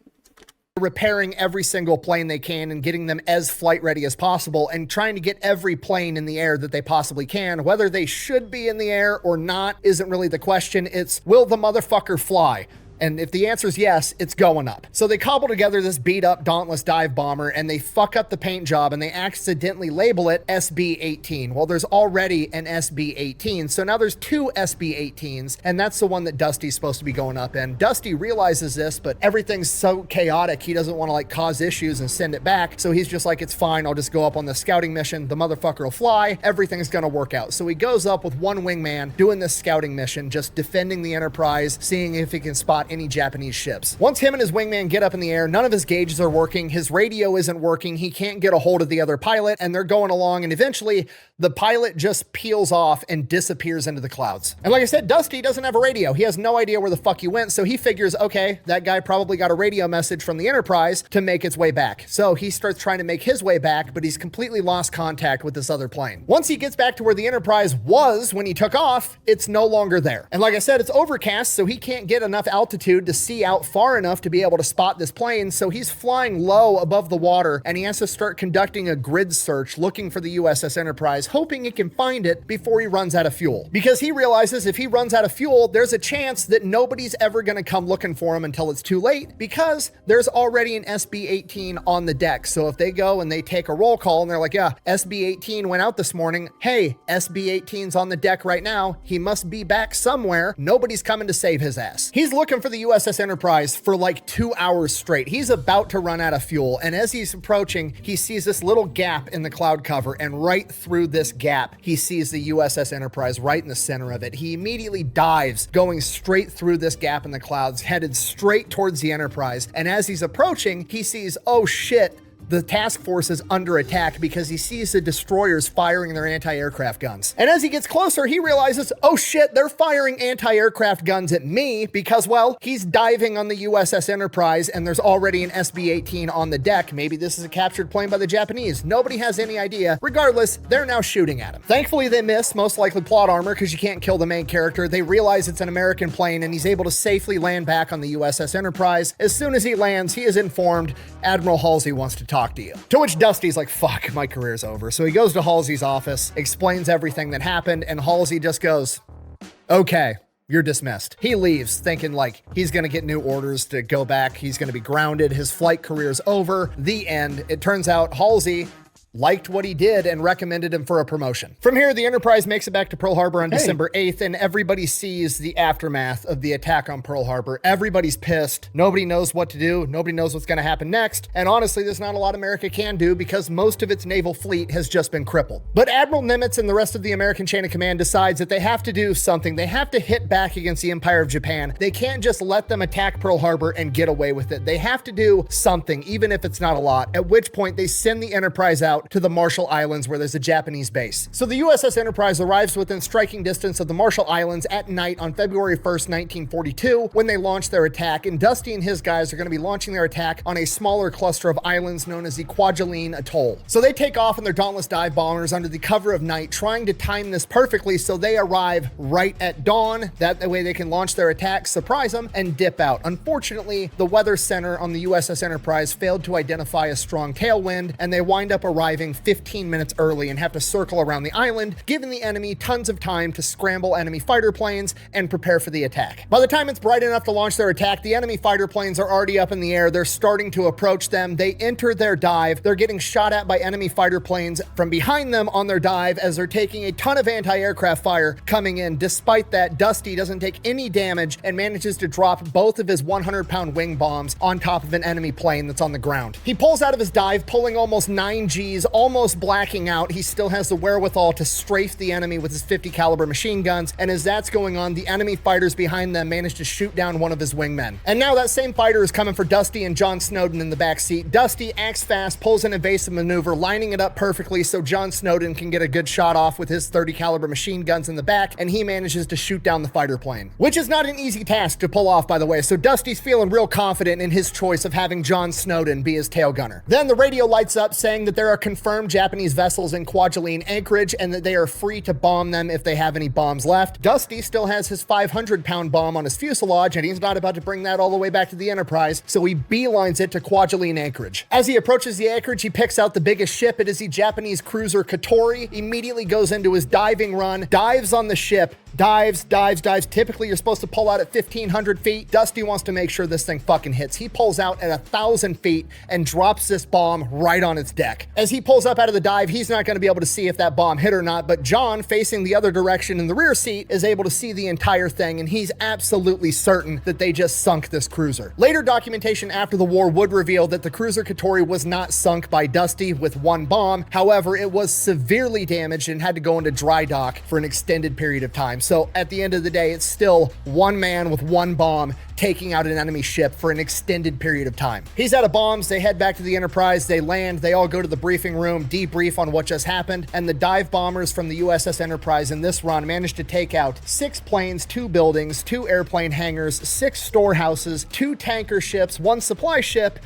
Repairing every single plane they can and getting them as flight ready as possible and trying to get every plane in the air that they possibly can. Whether they should be in the air or not isn't really the question. It's, will the motherfucker fly? And if the answer is yes, it's going up. So they cobble together this beat up Dauntless dive bomber and they fuck up the paint job and they accidentally label it SB-18. Well, there's already an SB-18. So now there's 2 SB-18s and that's the one that Dusty's supposed to be going up in. Dusty realizes this, but everything's so chaotic. He doesn't want to like cause issues and send it back. So he's just like, it's fine. I'll just go up on the scouting mission. The motherfucker will fly. Everything's going to work out. So he goes up with one wingman doing this scouting mission, just defending the Enterprise, seeing if he can spot any Japanese ships. Once him and his wingman get up in the air, none of his gauges are working. His radio isn't working. He can't get a hold of the other pilot and they're going along and eventually the pilot just peels off and disappears into the clouds. And like I said, Dusty doesn't have a radio. He has no idea where the fuck he went. So he figures, okay, that guy probably got a radio message from the Enterprise to make its way back. So he starts trying to make his way back, but he's completely lost contact with this other plane. Once he gets back to where the Enterprise was when he took off, it's no longer there. And like I said, it's overcast, so he can't get enough altitude altitude to see out far enough to be able to spot this plane, so he's flying low above the water, and he has to start conducting a grid search looking for the USS Enterprise, hoping he can find it before he runs out of fuel. Because he realizes if he runs out of fuel, there's a chance that nobody's ever going to come looking for him until it's too late, because there's already an SB-18 on the deck. So if they go and they take a roll call and they're like, yeah, SB-18 went out this morning. Hey, SB-18's on the deck right now. He must be back somewhere. Nobody's coming to save his ass. He's looking for the USS Enterprise for like 2 hours straight. He's about to run out of fuel. And as he's approaching, he sees this little gap in the cloud cover. And right through this gap, he sees the USS Enterprise right in the center of it. He immediately dives, going straight through this gap in the clouds, headed straight towards the Enterprise. And as he's approaching, he sees, oh shit, the task force is under attack, because he sees the destroyers firing their anti-aircraft guns. And as he gets closer, he realizes, oh shit, they're firing anti-aircraft guns at me, because, well, he's diving on the USS Enterprise and there's already an SB-18 on the deck. Maybe this is a captured plane by the Japanese. Nobody has any idea. Regardless, they're now shooting at him. Thankfully, they miss, most likely plot armor, because you can't kill the main character. They realize it's an American plane, and he's able to safely land back on the USS Enterprise. As soon as he lands, he is informed Admiral Halsey wants to talk to you. To which Dusty's like, fuck, my career's over. So he goes to Halsey's office, explains everything that happened, and Halsey just goes, okay, you're dismissed. He leaves thinking like he's going to get new orders to go back. He's going to be grounded. His flight career's over. The end. It turns out Halsey liked what he did and recommended him for a promotion. From here, the Enterprise makes it back to Pearl Harbor on December 8th, and everybody sees the aftermath of the attack on Pearl Harbor. Everybody's pissed. Nobody knows what to do. Nobody knows what's going to happen next. And honestly, there's not a lot America can do, because most of its naval fleet has just been crippled. But Admiral Nimitz and the rest of the American chain of command decides that they have to do something. They have to hit back against the Empire of Japan. They can't just let them attack Pearl Harbor and get away with it. They have to do something, even if it's not a lot, at which point they send the Enterprise out to the Marshall Islands, where there's a Japanese base. So the USS Enterprise arrives within striking distance of the Marshall Islands at night on February 1st, 1942, when they launch their attack, and Dusty and his guys are going to be launching their attack on a smaller cluster of islands known as the Kwajalein Atoll. So they take off in their dauntless dive bombers under the cover of night, trying to time this perfectly so they arrive right at dawn. That way they can launch their attack, surprise them, and dip out. Unfortunately, the weather center on the USS Enterprise failed to identify a strong tailwind, and they wind up arriving 15 minutes early and have to circle around the island, giving the enemy tons of time to scramble enemy fighter planes and prepare for the attack. By the time it's bright enough to launch their attack, the enemy fighter planes are already up in the air. They're starting to approach them. They enter their dive. They're getting shot at by enemy fighter planes from behind them on their dive as they're taking a ton of anti-aircraft fire coming in. Despite that, Dusty doesn't take any damage and manages to drop both of his 100-pound wing bombs on top of an enemy plane that's on the ground. He pulls out of his dive, pulling almost 9 Gs, almost blacking out. He still has the wherewithal to strafe the enemy with his 50 caliber machine guns, and as that's going on, the enemy fighters behind them manage to shoot down one of his wingmen. And now that same fighter is coming for Dusty and John Snowden in the back seat. Dusty acts fast, pulls an evasive maneuver, lining it up perfectly so John Snowden can get a good shot off with his 30 caliber machine guns in the back, and he manages to shoot down the fighter plane, which is not an easy task to pull off, by the way. So Dusty's feeling real confident in his choice of having John Snowden be his tail gunner. Then the radio lights up saying that there are confirmed Japanese vessels in Kwajalein anchorage and that they are free to bomb them if they have any bombs left. Dusty still has his 500-pound bomb on his fuselage, and he's not about to bring that all the way back to the Enterprise, so he beelines it to Kwajalein anchorage. As he approaches the anchorage, he picks out the biggest ship. It is the Japanese cruiser Katori, immediately goes into his diving run, dives on the ship, dives. Typically, you're supposed to pull out at 1,500 feet. Dusty wants to make sure this thing fucking hits. He pulls out at 1,000 feet and drops this bomb right on its deck. As he pulls up out of the dive, he's not going to be able to see if that bomb hit or not, but John, facing the other direction in the rear seat, is able to see the entire thing, and he's absolutely certain that they just sunk this cruiser. Later documentation after the war would reveal that the cruiser Katori was not sunk by Dusty with one bomb. However, it was severely damaged and had to go into dry dock for an extended period of time. So at the end of the day, it's still one man with one bomb taking out an enemy ship for an extended period of time. He's out of bombs. They head back to the Enterprise. They land. They all go to the briefing room, debrief on what just happened, and the dive bombers from the USS Enterprise in this run managed to take out 6 planes, 2 buildings, 2 airplane hangars, 6 storehouses, 2 tanker ships, 1 supply ship,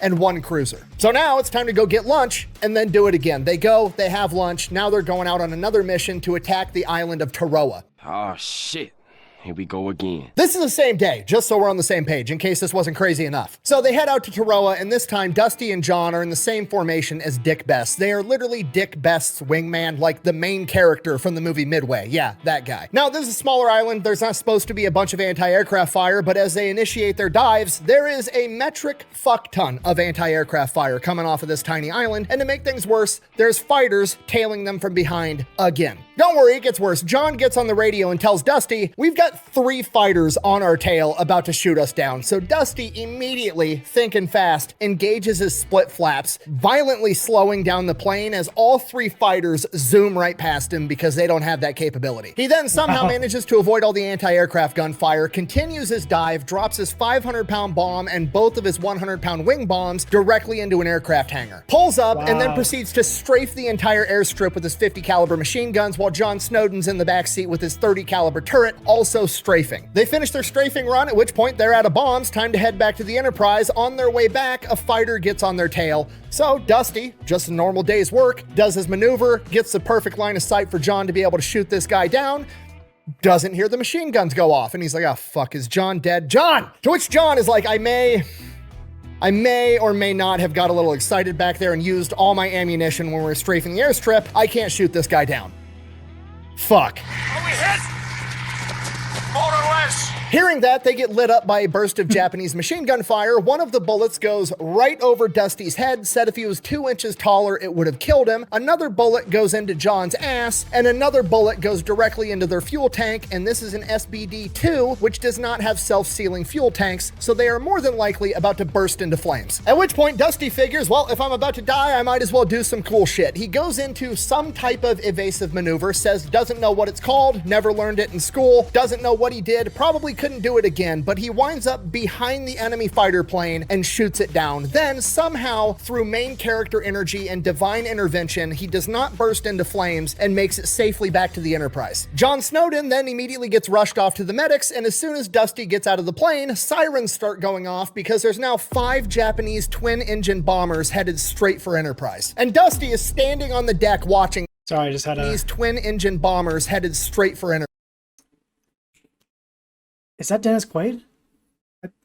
and 1 cruiser. So now it's time to go get lunch and then do it again. They go, they have lunch. Now they're going out on another mission to attack the island of Tarawa. Oh, shit. Here we go again. This is the same day, just so we're on the same page, in case this wasn't crazy enough. So they head out to Taroa, and this time Dusty and John are in the same formation as Dick Best. They are literally Dick Best's wingman, like the main character from the movie Midway. Yeah, that guy. Now, this is a smaller island. There's not supposed to be a bunch of anti-aircraft fire, but as they initiate their dives, there is a metric fuck ton of anti-aircraft fire coming off of this tiny island, and to make things worse, there's fighters tailing them from behind again. Don't worry, it gets worse. John gets on the radio and tells Dusty, we've got 3 fighters on our tail about to shoot us down. So Dusty immediately, thinking fast, engages his split flaps, violently slowing down the plane as all 3 fighters zoom right past him because they don't have that capability. He then somehow manages to avoid all the anti-aircraft gunfire, continues his dive, drops his 500-pound bomb and both of his 100-pound wing bombs directly into an aircraft hangar. Pulls up and then proceeds to strafe the entire airstrip with his 50 caliber machine guns while John Snowden's in the backseat with his 30 caliber turret, also strafing. They finish their strafing run, at which point they're out of bombs, time to head back to the Enterprise. On their way back, a fighter gets on their tail. So Dusty, just a normal day's work, does his maneuver, gets the perfect line of sight for John to be able to shoot this guy down, doesn't hear the machine guns go off, and he's like, oh fuck, is John dead? John! To which John is like, I may or may not have got a little excited back there and used all my ammunition when we were strafing the airstrip. I can't shoot this guy down. Fuck. Are we hit? More or less. Hearing that, they get lit up by a burst of Japanese machine gun fire. One of the bullets goes right over Dusty's head, said if he was 2 inches taller, it would have killed him. Another bullet goes into John's ass, and another bullet goes directly into their fuel tank, and this is an SBD-2, which does not have self-sealing fuel tanks, so they are more than likely about to burst into flames. At which point, Dusty figures, well, if I'm about to die, I might as well do some cool shit. He goes into some type of evasive maneuver, says doesn't know what it's called, never learned it in school, doesn't know what he did, probably couldn't do it again, but he winds up behind the enemy fighter plane and shoots it down. Then somehow, through main character energy and divine intervention, he does not burst into flames and makes it safely back to the Enterprise. John Snowden then immediately gets rushed off to the medics, and as soon as Dusty gets out of the plane, sirens start going off because there's now 5 Japanese twin-engine bombers headed straight for Enterprise. And Dusty is standing on the deck watching these twin-engine bombers headed straight for Enterprise. Is that Dennis Quaid?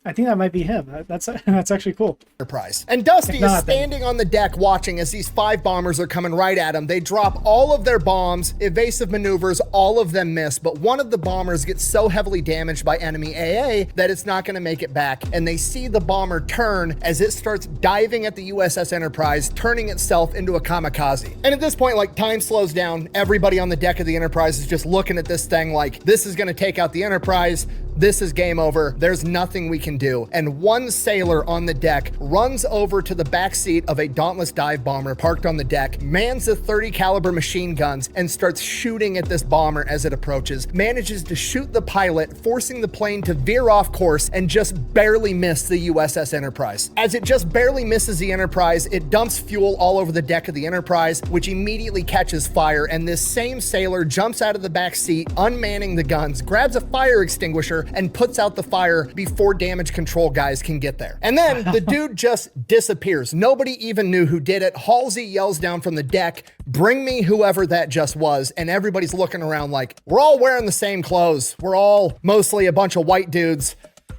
I think that might be him. That's actually cool. Enterprise. And Dusty is standing on the deck watching as these 5 bombers are coming right at him. They drop all of their bombs, evasive maneuvers, all of them miss, but one of the bombers gets so heavily damaged by enemy AA that it's not going to make it back, and they see the bomber turn as it starts diving at the USS Enterprise, turning itself into a kamikaze. And at this point, like, time slows down. Everybody on the deck of the Enterprise is just looking at this thing like, this is going to take out the Enterprise. This is game over. There's nothing we can do. And one sailor on the deck runs over to the back seat of a Dauntless dive bomber parked on the deck, mans the 30 caliber machine guns, and starts shooting at this bomber as it approaches, manages to shoot the pilot, forcing the plane to veer off course and just barely miss the USS Enterprise. As it just barely misses the Enterprise, it dumps fuel all over the deck of the Enterprise, which immediately catches fire, and this same sailor jumps out of the back seat, unmanning the guns, grabs a fire extinguisher, and puts out the fire before damage control guys can get there. And then the dude just disappears. Nobody even knew who did it. Halsey yells down from the deck, bring me whoever that just was. And everybody's looking around like, we're all wearing the same clothes. We're all mostly a bunch of white dudes.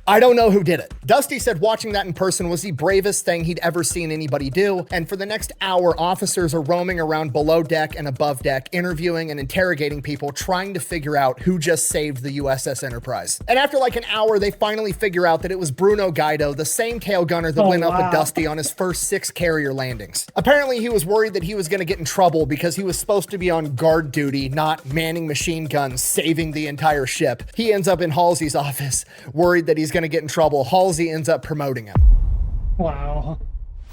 I don't know who did it. Dusty said watching that in person was the bravest thing he'd ever seen anybody do. And for the next hour, officers are roaming around below deck and above deck, interviewing and interrogating people, trying to figure out who just saved the USS Enterprise. And after like an hour, they finally figure out that it was Bruno Guido, the same tail gunner that went up with Dusty on his first 6 carrier landings. Apparently, he was worried that he was going to get in trouble because he was supposed to be on guard duty, not manning machine guns, saving the entire ship. He ends up in Halsey's office, worried that he's going to get in trouble. Halsey ends up promoting him. Wow.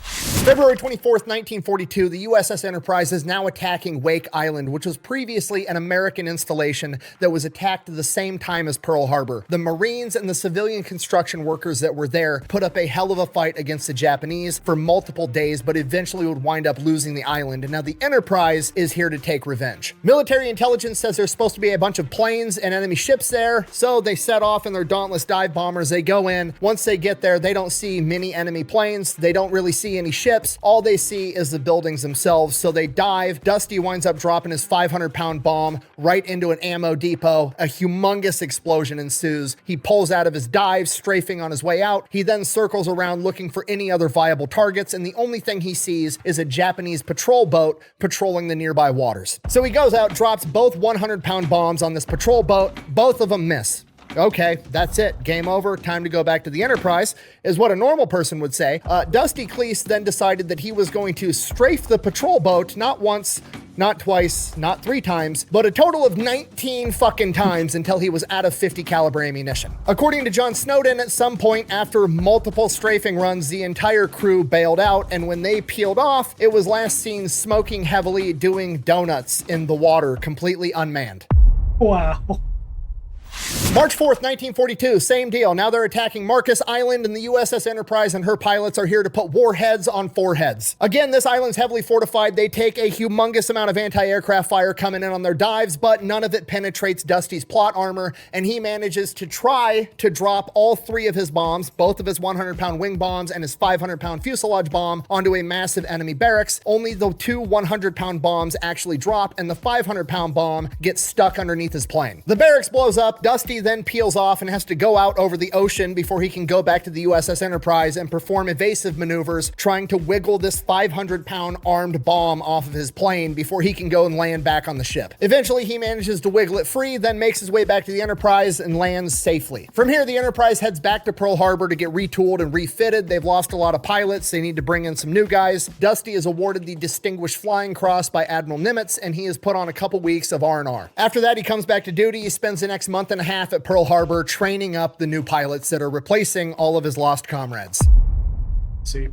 February 24th, 1942, the USS Enterprise is now attacking Wake Island, which was previously an American installation that was attacked at the same time as Pearl Harbor. The Marines and the civilian construction workers that were there put up a hell of a fight against the Japanese for multiple days, but eventually would wind up losing the island. And now the Enterprise is here to take revenge. Military intelligence says there's supposed to be a bunch of planes and enemy ships there, so they set off in their Dauntless dive bombers. They go in. Once they get there, they don't see many enemy planes. They don't really see any ships, all they see is the buildings themselves. So they dive. Dusty winds up dropping his 500-pound bomb right into an ammo depot. A humongous explosion ensues. He pulls out of his dive, strafing on his way out. He then circles around looking for any other viable targets, and the only thing he sees is a Japanese patrol boat patrolling the nearby waters. So he goes out, drops both 100-pound bombs on this patrol boat. Both of them miss. Okay, that's it. Game over. Time to go back to the Enterprise, is what a normal person would say. Dusty Kleiss then decided that he was going to strafe the patrol boat not once, not twice, not 3 times, but a total of 19 fucking times until he was out of 50 caliber ammunition. According to John Snowden, at some point after multiple strafing runs, the entire crew bailed out, and when they peeled off, it was last seen smoking heavily, doing donuts in the water, completely unmanned. Wow. March 4th, 1942, same deal. Now they're attacking Marcus Island, and the USS Enterprise and her pilots are here to put warheads on foreheads. Again, this island's heavily fortified. They take a humongous amount of anti-aircraft fire coming in on their dives, but none of it penetrates Dusty's plot armor, and he manages to try to drop all 3 of his bombs, both of his 100-pound wing bombs and his 500-pound fuselage bomb, onto a massive enemy barracks. Only the 2 100-pound bombs actually drop, and the 500-pound bomb gets stuck underneath his plane. The barracks blows up. Dusty then peels off and has to go out over the ocean before he can go back to the USS Enterprise and perform evasive maneuvers, trying to wiggle this 500-pound armed bomb off of his plane before he can go and land back on the ship. Eventually, he manages to wiggle it free, then makes his way back to the Enterprise and lands safely. From here, the Enterprise heads back to Pearl Harbor to get retooled and refitted. They've lost a lot of pilots. They need to bring in some new guys. Dusty is awarded the Distinguished Flying Cross by Admiral Nimitz, and he is put on a couple weeks of R&R. After that, he comes back to duty. He spends the next month and a half at Pearl Harbor training up the new pilots that are replacing all of his lost comrades. See.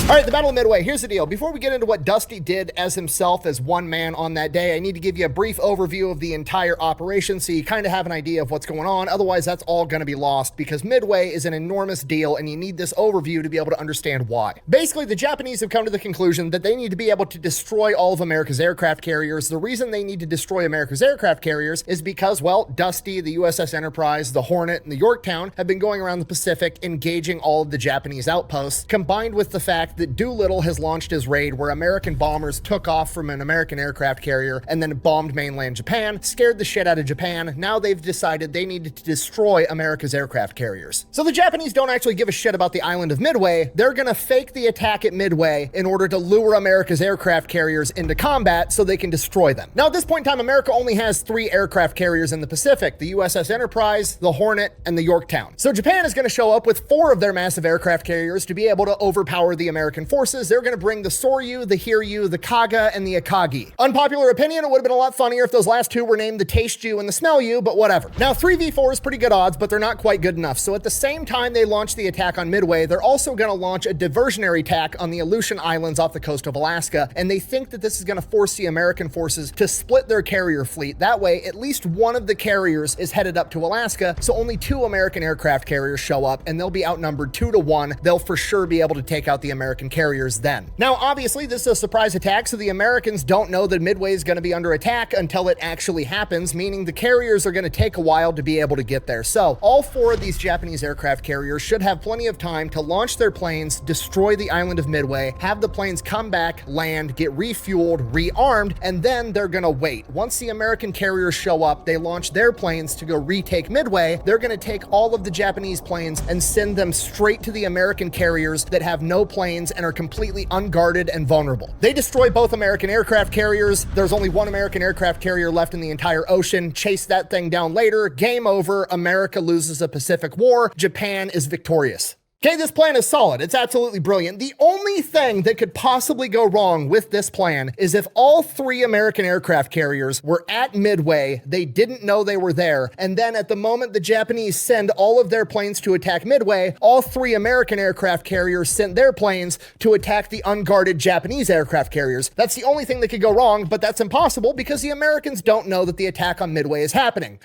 All right, the Battle of Midway. Here's the deal. Before we get into what Dusty did as himself as one man on that day, I need to give you a brief overview of the entire operation so you kind of have an idea of what's going on. Otherwise, that's all going to be lost because Midway is an enormous deal and you need this overview to be able to understand why. Basically, the Japanese have come to the conclusion that they need to be able to destroy all of America's aircraft carriers. The reason they need to destroy America's aircraft carriers is because, well, Dusty, the USS Enterprise, the Hornet, and the Yorktown have been going around the Pacific engaging all of the Japanese outposts, combined with the fact that Doolittle has launched his raid where American bombers took off from an American aircraft carrier and then bombed mainland Japan, scared the shit out of Japan. Now they've decided they needed to destroy America's aircraft carriers. So the Japanese don't actually give a shit about the island of Midway. They're gonna fake the attack at Midway in order to lure America's aircraft carriers into combat so they can destroy them. Now at this point in time, America only has 3 aircraft carriers in the Pacific, the USS Enterprise, the Hornet, and the Yorktown. So Japan is gonna show up with 4 of their massive aircraft carriers to be able to overpower the American forces. They're going to bring the Soryu, the Hiryu, the Kaga, and the Akagi. Unpopular opinion, it would have been a lot funnier if those last 2 were named the Taste You and the Smell You, but whatever. Now 3v4 is pretty good odds, but they're not quite good enough. So at the same time they launch the attack on Midway, they're also going to launch a diversionary attack on the Aleutian Islands off the coast of Alaska, and they think that this is going to force the American forces to split their carrier fleet. That way, at least one of the carriers is headed up to Alaska, so only 2 American aircraft carriers show up, and they'll be outnumbered 2 to 1. They'll for sure be able to take out the American carriers then. Now, obviously, this is a surprise attack, so the Americans don't know that Midway is going to be under attack until it actually happens, meaning the carriers are going to take a while to be able to get there. So, all 4 of these Japanese aircraft carriers should have plenty of time to launch their planes, destroy the island of Midway, have the planes come back, land, get refueled, rearmed, and then they're going to wait. Once the American carriers show up, they launch their planes to go retake Midway. They're going to take all of the Japanese planes and send them straight to the American carriers that have no planes and are completely unguarded and vulnerable. They destroy both American aircraft carriers. There's only 1 American aircraft carrier left in the entire ocean. Chase that thing down later. Game over. America loses a Pacific War. Japan is victorious. Okay, this plan is solid. It's absolutely brilliant. The only thing that could possibly go wrong with this plan is if all 3 American aircraft carriers were at Midway, they didn't know they were there, and then at the moment the Japanese send all of their planes to attack Midway, all 3 American aircraft carriers sent their planes to attack the unguarded Japanese aircraft carriers. That's the only thing that could go wrong, but that's impossible because the Americans don't know that the attack on Midway is happening.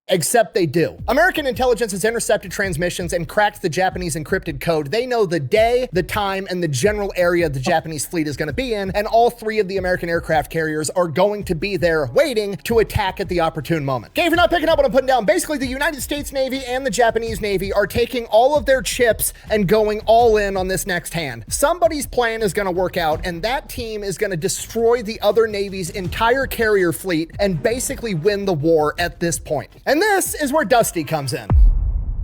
Except they do. American intelligence has intercepted transmissions and cracked the Japanese encrypted code. They know the day, the time, and the general area the Japanese fleet is going to be in, and all 3 of the American aircraft carriers are going to be there waiting to attack at the opportune moment. Okay, if you're not picking up what I'm putting down, basically the United States Navy and the Japanese Navy are taking all of their chips and going all in on this next hand. Somebody's plan is going to work out, and that team is going to destroy the other Navy's entire carrier fleet and basically win the war at this point. And this is where Dusty comes in.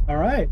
All right.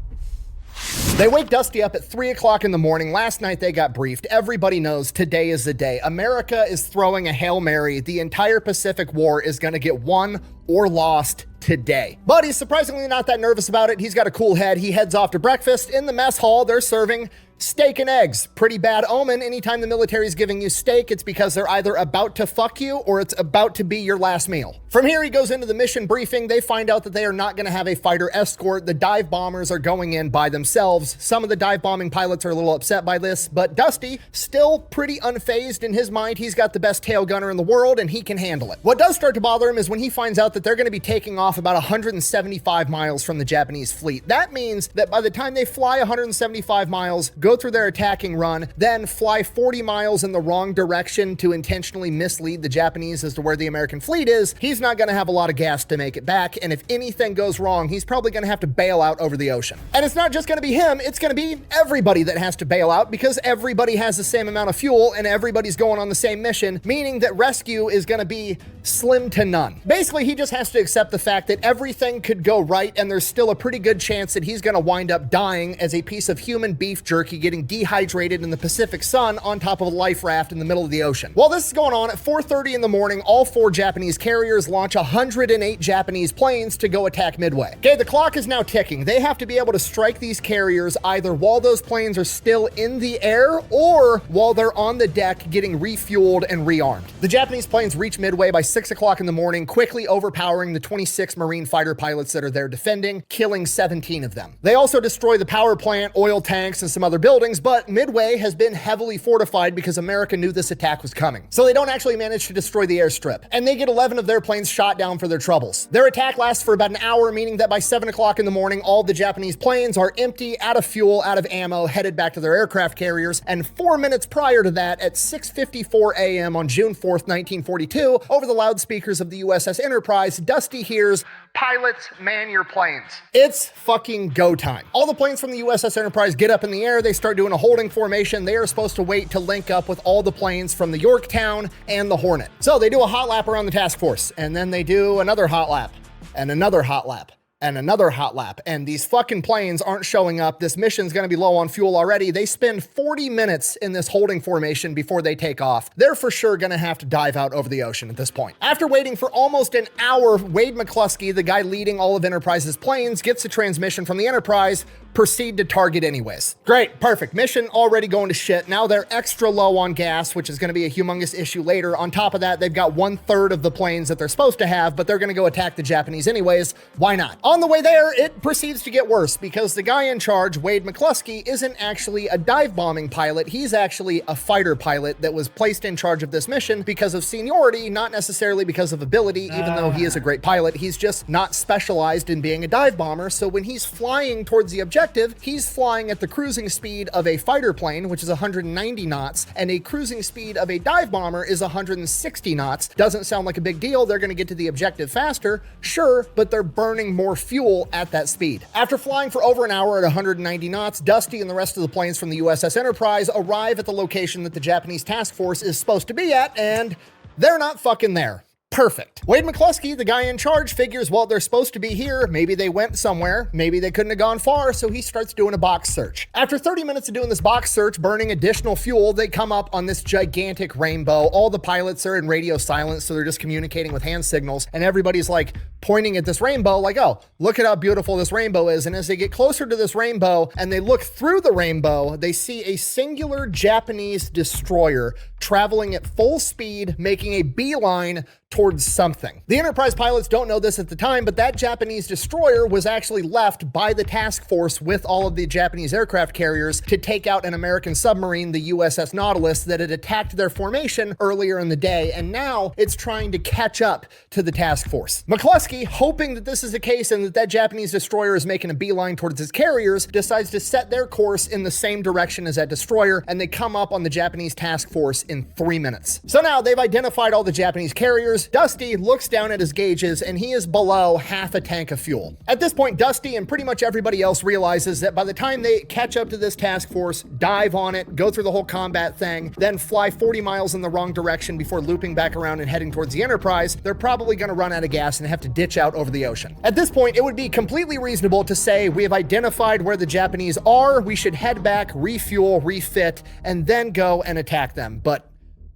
They wake Dusty up at 3 o'clock in the morning. Last night they got briefed. Everybody knows today is the day. America is throwing a Hail Mary. The entire Pacific War is going to get won or lost today. But he's surprisingly not that nervous about it. He's got a cool head. He heads off to breakfast. In the mess hall, they're serving steak and eggs. Pretty bad omen. Anytime the military is giving you steak, it's because they're either about to fuck you or it's about to be your last meal. From here, he goes into the mission briefing. They find out that they are not going to have a fighter escort. The dive bombers are going in by themselves. Some of the dive bombing pilots are a little upset by this, but Dusty, still pretty unfazed in his mind. He's got the best tail gunner in the world and he can handle it. What does start to bother him is when he finds out that they're going to be taking off about 175 miles from the Japanese fleet. That means that by the time they fly 175 miles, go through their attacking run, then fly 40 miles in the wrong direction to intentionally mislead the Japanese as to where the American fleet is, he's not going to have a lot of gas to make it back. And if anything goes wrong, he's probably going to have to bail out over the ocean. And it's not just going to be him, it's going to be everybody that has to bail out because everybody has the same amount of fuel and everybody's going on the same mission, meaning that rescue is going to be slim to none. Basically, he just has to accept the fact that everything could go right and there's still a pretty good chance that he's going to wind up dying as a piece of human beef jerky getting dehydrated in the Pacific sun on top of a life raft in the middle of the ocean. While this is going on, at 4:30 in the morning, all 4 Japanese carriers launch 108 Japanese planes to go attack Midway. Okay, the clock is now ticking. They have to be able to strike these carriers either while those planes are still in the air or while they're on the deck getting refueled and rearmed. The Japanese planes reach Midway by 6 o'clock in the morning, quickly overpowering the 26 Marine fighter pilots that are there defending, killing 17 of them. They also destroy the power plant, oil tanks, and some other buildings, but Midway has been heavily fortified because America knew this attack was coming. So they don't actually manage to destroy the airstrip, and they get 11 of their planes shot down for their troubles. Their attack lasts for about an hour, meaning that by 7 o'clock in the morning, all the Japanese planes are empty, out of fuel, out of ammo, headed back to their aircraft carriers, and 4 minutes prior to that, at 6:54 a.m. on June 4th, 1942, over the loudspeakers of the USS Enterprise, Dusty hears, "Pilots, man your planes." It's fucking go time. All the planes from the USS Enterprise get up in the air. They start doing a holding formation. They are supposed to wait to link up with all the planes from the Yorktown and the Hornet. So they do a hot lap around the task force, and then they do another hot lap, and another hot lap, and another hot lap, and these fucking planes aren't showing up. This mission's gonna be low on fuel already. They spend 40 minutes in this holding formation before they take off. They're for sure gonna have to dive out over the ocean at this point. After waiting for almost an hour, Wade McCluskey, the guy leading all of Enterprise's planes, gets a transmission from the Enterprise, proceed to target anyways. Great, perfect. Mission already going to shit. Now they're extra low on gas, which is going to be a humongous issue later. On top of that, they've got 1/3 of the planes that they're supposed to have, but they're going to go attack the Japanese anyways. Why not? On the way there, it proceeds to get worse because the guy in charge, Wade McCluskey, isn't actually a dive bombing pilot. He's actually a fighter pilot that was placed in charge of this mission because of seniority, not necessarily because of ability, even though he is a great pilot. He's just not specialized in being a dive bomber. So when he's flying towards the objective, he's flying at the cruising speed of a fighter plane, which is 190 knots, and a cruising speed of a dive bomber is 160 knots. Doesn't sound like a big deal. They're going to get to the objective faster, sure, but they're burning more fuel at that speed. After flying for over an hour at 190 knots, Dusty and the rest of the planes from the USS Enterprise arrive at the location that the Japanese task force is supposed to be at, and they're not fucking there. Perfect. Wade McCluskey, the guy in charge, figures, well, they're supposed to be here. Maybe they went somewhere. Maybe they couldn't have gone far. So he starts doing a box search. After 30 minutes of doing this box search, burning additional fuel, they come up on this gigantic rainbow. All the pilots are in radio silence, so they're just communicating with hand signals. And everybody's like pointing at this rainbow like, oh, look at how beautiful this rainbow is. And as they get closer to this rainbow and they look through the rainbow, they see a singular Japanese destroyer traveling at full speed, making a beeline towards something. The Enterprise pilots don't know this at the time, but that Japanese destroyer was actually left by the task force with all of the Japanese aircraft carriers to take out an American submarine, the USS Nautilus, that had attacked their formation earlier in the day, and now it's trying to catch up to the task force. McCluskey, hoping that this is the case and that Japanese destroyer is making a beeline towards his carriers, decides to set their course in the same direction as that destroyer, and they come up on the Japanese task force in 3 minutes. So now they've identified all the Japanese carriers. Dusty looks down at his gauges and he is below half a tank of fuel. At this point, Dusty and pretty much everybody else realizes that by the time they catch up to this task force, dive on it, go through the whole combat thing, then fly 40 miles in the wrong direction before looping back around and heading towards the Enterprise, they're probably going to run out of gas and have to ditch out over the ocean. At this point, it would be completely reasonable to say we have identified where the Japanese are, we should head back, refuel, refit, and then go and attack them. But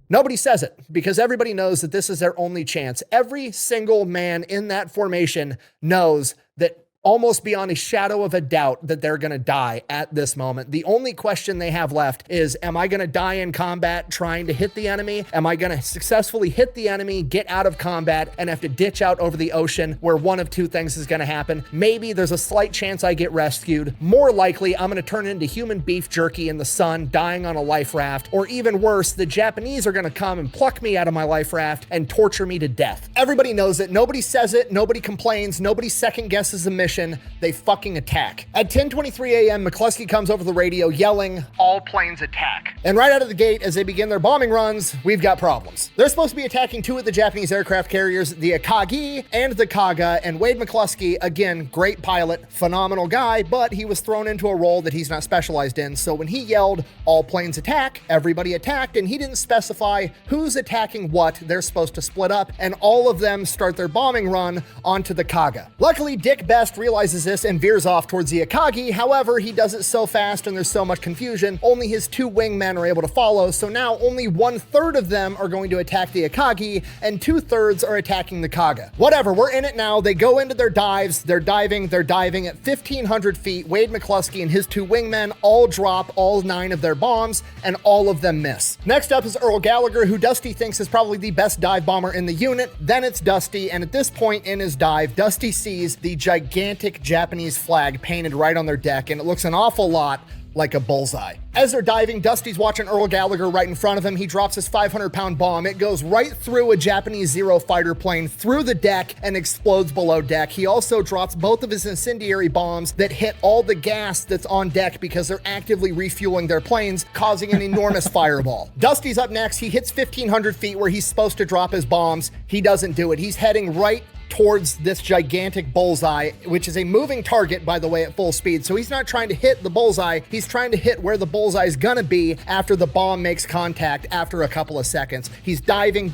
nobody says it because everybody knows that this is their only chance. Every single man in that formation knows that almost beyond a shadow of a doubt that they're going to die at this moment. The only question they have left is, am I going to die in combat trying to hit the enemy? Am I going to successfully hit the enemy, get out of combat, and have to ditch out over the ocean where one of two things is going to happen? Maybe there's a slight chance I get rescued. More likely, I'm going to turn into human beef jerky in the sun, dying on a life raft. Or even worse, the Japanese are going to come and pluck me out of my life raft and torture me to death. Everybody knows it. Nobody says it. Nobody complains. Nobody second guesses the mission. They fucking attack. At 10:23 a.m., McCluskey comes over the radio yelling, "All planes attack." And right out of the gate, as they begin their bombing runs, we've got problems. They're supposed to be attacking two of the Japanese aircraft carriers, the Akagi and the Kaga, and Wade McCluskey, again, great pilot, phenomenal guy, but he was thrown into a role that he's not specialized in. So when he yelled, "All planes attack," everybody attacked, and he didn't specify who's attacking what. They're supposed to split up, and all of them start their bombing run onto the Kaga. Luckily, Dick Best realizes this and veers off towards the Akagi. However, he does it so fast and there's so much confusion, only his two wingmen are able to follow, so now only 1/3 of them are going to attack the Akagi, and 2/3 are attacking the Kaga. Whatever, we're in it now. They go into their dives, they're diving at 1,500 feet. Wade McCluskey and his two wingmen all drop all 9 of their bombs, and all of them miss. Next up is Earl Gallagher, who Dusty thinks is probably the best dive bomber in the unit. Then it's Dusty, and at this point in his dive, Dusty sees the gigantic Japanese flag painted right on their deck, and it looks an awful lot like a bullseye. As they're diving, Dusty's watching Earl Gallagher right in front of him. He drops his 500-pound bomb. It goes right through a Japanese Zero fighter plane, through the deck, and explodes below deck. He also drops both of his incendiary bombs that hit all the gas that's on deck because they're actively refueling their planes, causing an enormous fireball. Dusty's up next. He hits 1,500 feet where he's supposed to drop his bombs. He doesn't do it. He's heading right towards this gigantic bullseye, which is a moving target, by the way, at full speed. So he's not trying to hit the bullseye. He's trying to hit where the bullseye is gonna be after the bomb makes contact after a couple of seconds. He's diving,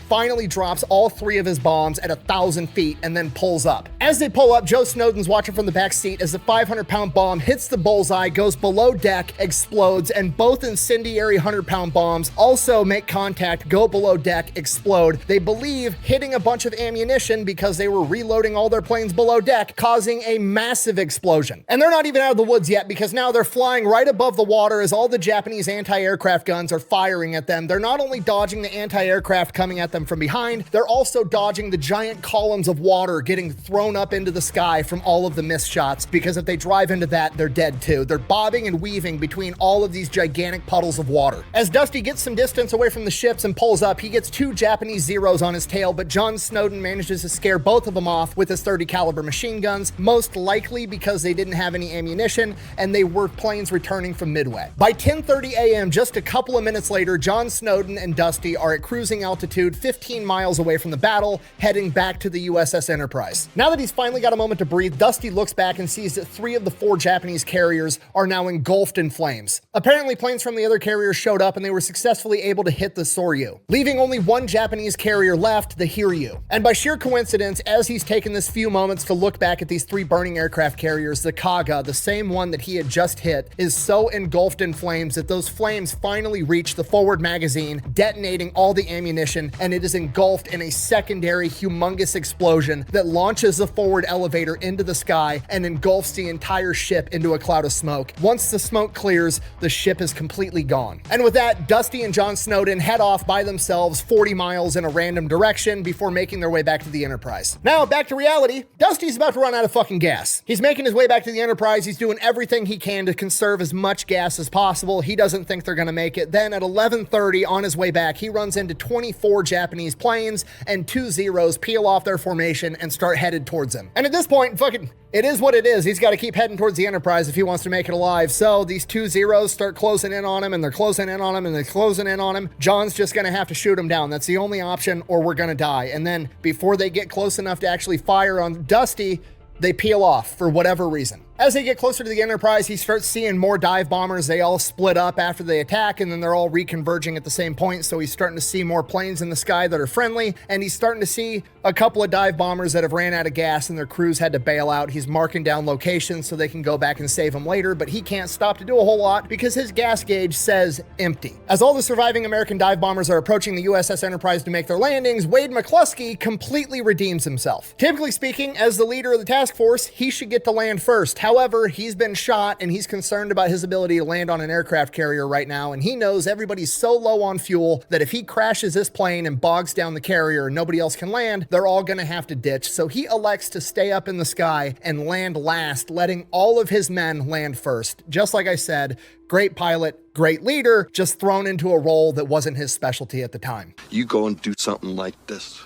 finally drops all 3 of his bombs at 1,000 feet and then pulls up. As they pull up, Joe Snowden's watching from the back seat as the 500-pound bomb hits the bullseye, goes below deck, explodes, and both incendiary 100-pound bombs also make contact, go below deck, explode. They believe hitting a bunch of ammunition because they were reloading all their planes below deck, causing a massive explosion. And they're not even out of the woods yet because now they're flying right above the water as all the Japanese anti-aircraft guns are firing at them. They're not only dodging the anti-aircraft coming at them from behind, they're also dodging the giant columns of water getting thrown up into the sky from all of the missed shots, because if they drive into that, they're dead too. They're bobbing and weaving between all of these gigantic puddles of water. As Dusty gets some distance away from the ships and pulls up, he gets 2 Japanese Zeros on his tail, but John Snowden manages to scare both of them off with his 30 caliber machine guns, most likely because they didn't have any ammunition and they were planes returning from Midway. By 10:30 a.m., just a couple of minutes later, John Snowden and Dusty are at cruising altitude 15 miles away from the battle, heading back to the USS Enterprise. Now that he's finally got a moment to breathe, Dusty looks back and sees that 3 of the 4 Japanese carriers are now engulfed in flames. Apparently, planes from the other carriers showed up and they were successfully able to hit the Soryu, leaving only 1 Japanese carrier left, the Hiryu. And by sheer coincidence, as he's taken this few moments to look back at these 3 burning aircraft carriers, the Kaga, the same one that he had just hit, is so engulfed in flames that those flames finally reach the forward magazine, detonating all the ammunition, and it is engulfed in a secondary humongous explosion that launches the forward elevator into the sky and engulfs the entire ship into a cloud of smoke. Once the smoke clears, the ship is completely gone. And with that, Dusty and John Snowden head off by themselves 40 miles in a random direction before making their way back to the Enterprise. Now, back to reality, Dusty's about to run out of fucking gas. He's making his way back to the Enterprise. He's doing everything he can to conserve as much gas as possible. He doesn't think they're gonna make it. Then at 11:30 on his way back, he runs into 24 Japanese planes, and 2 Zeros peel off their formation and start headed towards him. And at this point, fucking, it is what it is. He's got to keep heading towards the Enterprise if he wants to make it alive. So these 2 Zeros start closing in on him, and they're closing in on him, and they're closing in on him. John's just going to have to shoot him down. That's the only option, or we're going to die. And then before they get close enough to actually fire on Dusty, they peel off for whatever reason. As they get closer to the Enterprise, he starts seeing more dive bombers. They all split up after they attack, and then they're all reconverging at the same point. So he's starting to see more planes in the sky that are friendly, and he's starting to see a couple of dive bombers that have ran out of gas and their crews had to bail out. He's marking down locations so they can go back and save them later, but he can't stop to do a whole lot because his gas gauge says empty. As all the surviving American dive bombers are approaching the USS Enterprise to make their landings, Wade McCluskey completely redeems himself. Typically speaking, as the leader of the task force, he should get to land first. However, he's been shot and he's concerned about his ability to land on an aircraft carrier right now, and he knows everybody's so low on fuel that if he crashes this plane and bogs down the carrier and nobody else can land, they're all gonna have to ditch. So he elects to stay up in the sky and land last, letting all of his men land first. Just like I said, great pilot, great leader, just thrown into a role that wasn't his specialty at the time. You go and do something like this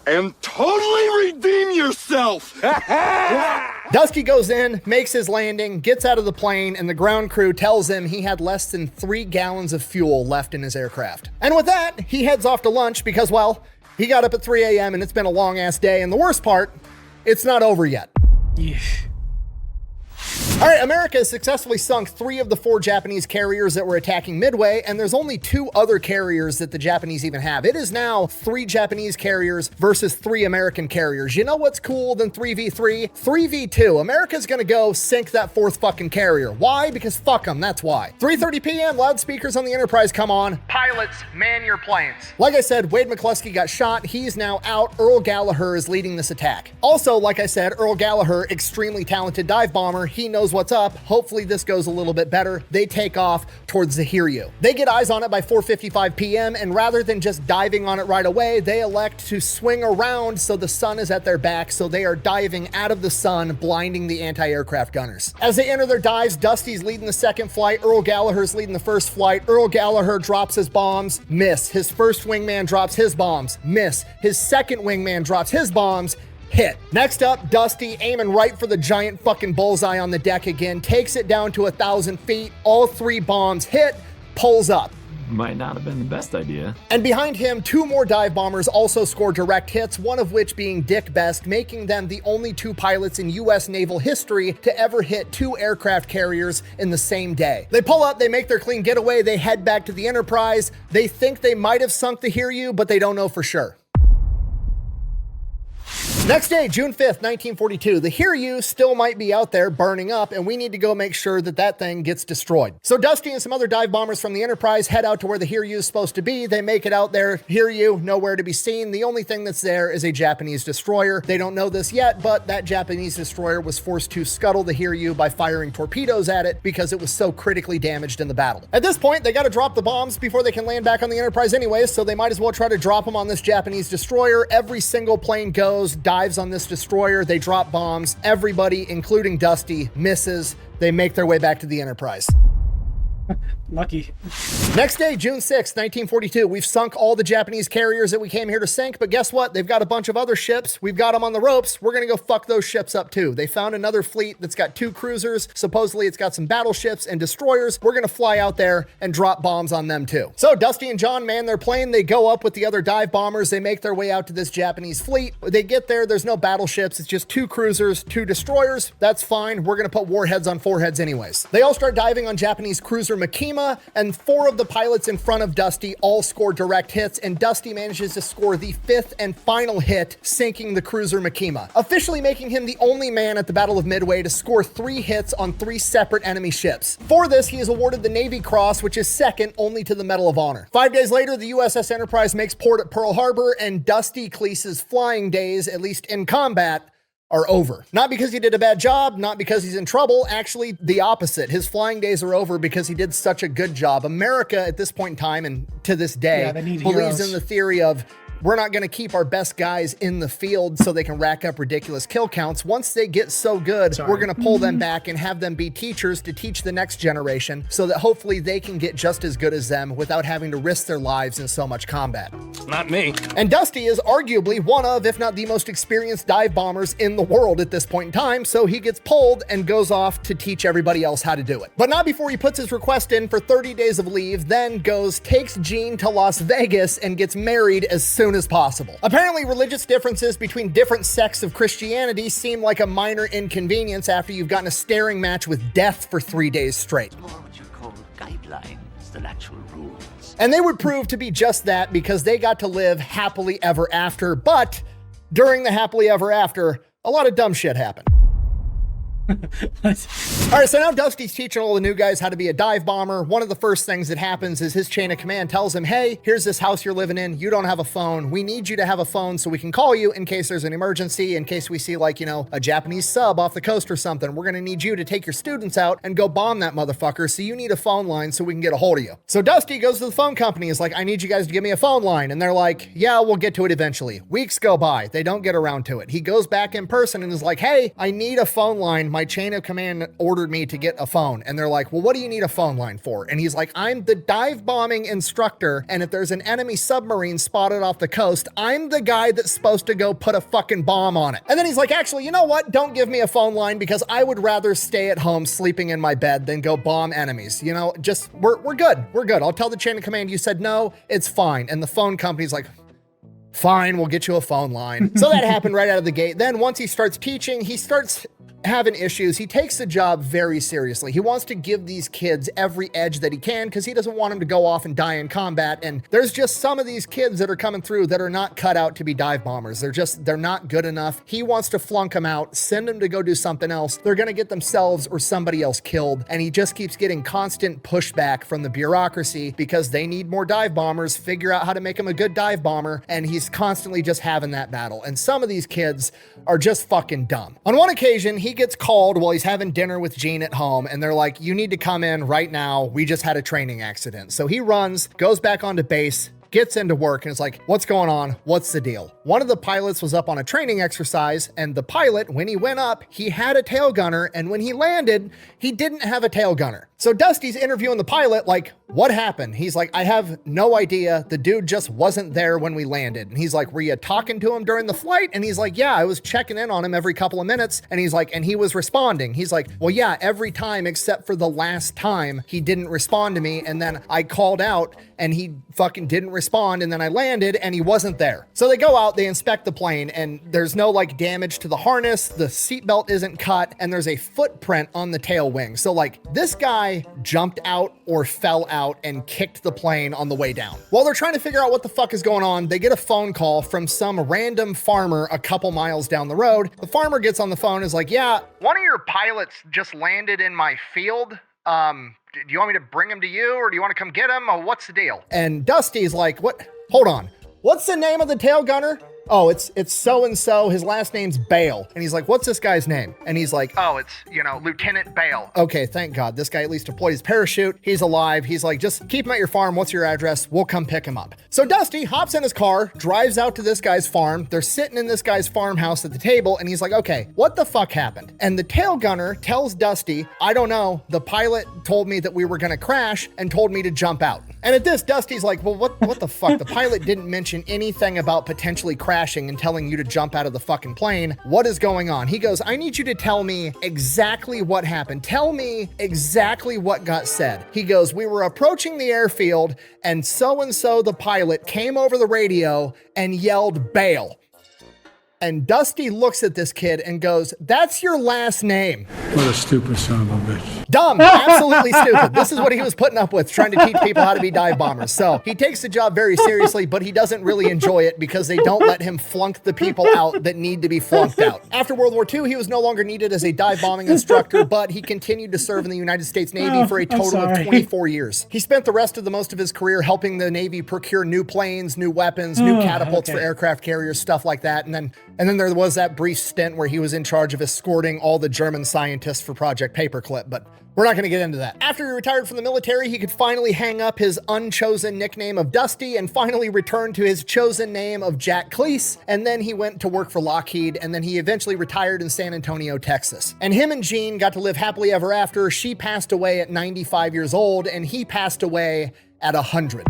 and totally redeem yourself. Dusty goes in, makes his landing, gets out of the plane, and the ground crew tells him he had less than 3 gallons of fuel left in his aircraft. And with that, he heads off to lunch because, well, he got up at 3 a.m. and it's been a long ass day. And the worst part, it's not over yet. All right, America has successfully sunk 3 of the 4 Japanese carriers that were attacking Midway, and there's only 2 other carriers that the Japanese even have. It is now 3 Japanese carriers versus 3 American carriers. You know what's cool than 3v3? 3v2. America's gonna go sink that 4th fucking carrier. Why? Because fuck them, that's why. 3:30 p.m., loudspeakers on the Enterprise come on. Pilots, man your planes. Like I said, Wade McCluskey got shot. He's now out. Earl Gallagher is leading this attack. Also, like I said, Earl Gallagher, extremely talented dive bomber. He knows what's up. Hopefully this goes a little bit better. They take off towards the Hiryu. They get eyes on it by 4:55 p.m. and rather than just diving on it right away, they elect to swing around so the sun is at their back, so they are diving out of the sun, blinding the anti-aircraft gunners. As they enter their dives, Dusty's leading the 2nd flight, Earl Gallagher's leading the 1st flight. Earl Gallagher drops his bombs, miss. His 1st wingman drops his bombs, miss. His 2nd wingman drops his bombs, hit. Next up, Dusty, aiming right for the giant fucking bullseye on the deck again, takes it down to 1,000 feet. All 3 bombs hit, pulls up. Might not have been the best idea. And behind him, 2 more dive bombers also score direct hits, one of which being Dick Best, making them the only 2 pilots in U.S. naval history to ever hit 2 aircraft carriers in the same day. They pull up, they make their clean getaway, they head back to the Enterprise. They think they might have sunk the Hiryu, but they don't know for sure. Next day, June 5th, 1942, the Hiryu still might be out there burning up, and we need to go make sure that that thing gets destroyed. So Dusty and some other dive bombers from the Enterprise head out to where the Hiryu is supposed to be. They make it out there. Hiryu, nowhere to be seen. The only thing that's there is a Japanese destroyer. They don't know this yet, but that Japanese destroyer was forced to scuttle the Hiryu by firing torpedoes at it because it was so critically damaged in the battle. At this point, they got to drop the bombs before they can land back on the Enterprise anyways, so they might as well try to drop them on this Japanese destroyer. Every single plane goes, dives on this destroyer, they drop bombs. Everybody, including Dusty, misses. They make their way back to the Enterprise. Lucky. Next day, June 6th, 1942, we've sunk all the Japanese carriers that we came here to sink, but guess what? They've got a bunch of other ships. We've got them on the ropes. We're going to go fuck those ships up too. They found another fleet that's got 2 cruisers. Supposedly it's got some battleships and destroyers. We're going to fly out there and drop bombs on them too. So Dusty and John man their plane. They go up with the other dive bombers. They make their way out to this Japanese fleet. They get there. There's no battleships. It's just 2 cruisers, 2 destroyers. That's fine. We're going to put warheads on foreheads anyways. They all start diving on Japanese cruiser Makima, and 4 of the pilots in front of Dusty all score direct hits, and Dusty manages to score the 5th and final hit, sinking the cruiser Makima, officially making him the only man at the Battle of Midway to score 3 hits on 3 separate enemy ships. For this, he is awarded the Navy Cross, which is second only to the Medal of Honor. 5 days later, the USS Enterprise makes port at Pearl Harbor, and Dusty Kleiss's flying days, at least in combat, are over. Not because he did a bad job, not because he's in trouble, actually the opposite. His flying days are over because he did such a good job. America at this point in time and to this day believes heroes. in the theory of we're not going to keep our best guys in the field so they can rack up ridiculous kill counts. Once they get so good, we're going to pull them back and have them be teachers to teach the next generation so that hopefully they can get just as good as them without having to risk their lives in so much combat. Not me. And Dusty is arguably one of, if not the most experienced dive bombers in the world at this point in time, so he gets pulled and goes off to teach everybody else how to do it. But not before he puts his request in for 30 days of leave, then takes Jean to Las Vegas and gets married as soon as possible. Apparently, religious differences between different sects of Christianity seem like a minor inconvenience after you've gotten a staring match with death for 3 days straight. More what you call guidelines than actual rules. And they would prove to be just that because they got to live happily ever after, but during the happily ever after, a lot of dumb shit happened. All right, so now Dusty's teaching all the new guys how to be a dive bomber. One of the first things that happens is his chain of command tells him, hey, here's this house you're living in. You don't have a phone. We need you to have a phone so we can call you in case there's an emergency, in case we see like, a Japanese sub off the coast or something. We're going to need you to take your students out and go bomb that motherfucker. So you need a phone line so we can get a hold of you. So Dusty goes to the phone company. Is like, I need you guys to give me a phone line. And they're like, yeah, we'll get to it eventually. Weeks go by. They don't get around to it. He goes back in person and is like, hey, I need a phone line. My chain of command ordered me to get a phone. And they're like, well, what do you need a phone line for? And he's like, I'm the dive bombing instructor. And if there's an enemy submarine spotted off the coast, I'm the guy that's supposed to go put a fucking bomb on it. And then he's like, actually, you know what? Don't give me a phone line because I would rather stay at home sleeping in my bed than go bomb enemies. Just we're good. We're good. I'll tell the chain of command you said no, it's fine. And the phone company's like, fine, we'll get you a phone line. So that happened right out of the gate. Then once he starts teaching, he starts having issues. He takes the job very seriously. He wants to give these kids every edge that he can because he doesn't want them to go off and die in combat. And there's just some of these kids that are coming through that are not cut out to be dive bombers. They're not good enough. He wants to flunk them out, send them to go do something else. They're going to get themselves or somebody else killed. And he just keeps getting constant pushback from the bureaucracy because they need more dive bombers, figure out how to make him a good dive bomber. And he's constantly just having that battle. And some of these kids are just fucking dumb. On one occasion, he gets called while he's having dinner with Jean at home, and they're like, you need to come in right now. We just had a training accident. So he runs, goes back onto base, gets into work, and is like, what's going on? What's the deal? One of the pilots was up on a training exercise, and the pilot, when he went up, he had a tail gunner, and when he landed, he didn't have a tail gunner. So Dusty's interviewing the pilot like, what happened? He's like, I have no idea. The dude just wasn't there when we landed. And he's like, were you talking to him during the flight? And he's like, yeah, I was checking in on him every couple of minutes. And he's like, and he was responding. He's like, well, yeah, every time except for the last time he didn't respond to me. And then I called out and he fucking didn't respond. And then I landed and he wasn't there. So they go out, they inspect the plane, and there's no like damage to the harness. The seatbelt isn't cut, and there's a footprint on the tail wing. So like this guy jumped out or fell out and kicked the plane on the way down. While they're trying to figure out what the fuck is going on, they get a phone call from some random farmer a couple miles down the road. The farmer gets on the phone and is like, yeah, one of your pilots just landed in my field. Do you want me to bring him to you, or do you want to come get him? Or what's the deal? And Dusty's like, what? Hold on. What's the name of the tail gunner? Oh, it's so-and-so. His last name's Bale. And he's like, what's this guy's name? And he's like, oh, it's, Lieutenant Bale. Okay, thank God. This guy at least deployed his parachute. He's alive. He's like, just keep him at your farm. What's your address? We'll come pick him up. So Dusty hops in his car, drives out to this guy's farm. They're sitting in this guy's farmhouse at the table, and he's like, okay, what the fuck happened? And the tail gunner tells Dusty, I don't know. The pilot told me that we were going to crash and told me to jump out. And at this, Dusty's like, well, what the fuck? The pilot didn't mention anything about potentially crashing and telling you to jump out of the fucking plane. What is going on? He goes, I need you to tell me exactly what happened. Tell me exactly what got said. He goes, we were approaching the airfield and so-and-so the pilot came over the radio and yelled, bail. And Dusty looks at this kid and goes, that's your last name. What a stupid son of a bitch. Dumb, absolutely stupid. This is what he was putting up with, trying to teach people how to be dive bombers. So he takes the job very seriously, but he doesn't really enjoy it because they don't let him flunk the people out that need to be flunked out. After World War II, he was no longer needed as a dive bombing instructor, but he continued to serve in the United States Navy for a total of 24 years. He spent the rest of the most of his career helping the Navy procure new planes, new weapons, new catapults for aircraft carriers, stuff like that. And then And then there was that brief stint where he was in charge of escorting all the German scientists for Project Paperclip, but we're not going to get into that. After he retired from the military, he could finally hang up his unchosen nickname of Dusty and finally return to his chosen name of Jack Kleiss. And then he went to work for Lockheed, and then he eventually retired in San Antonio, Texas. And him and Jean got to live happily ever after. She passed away at 95 years old, and he passed away at 100.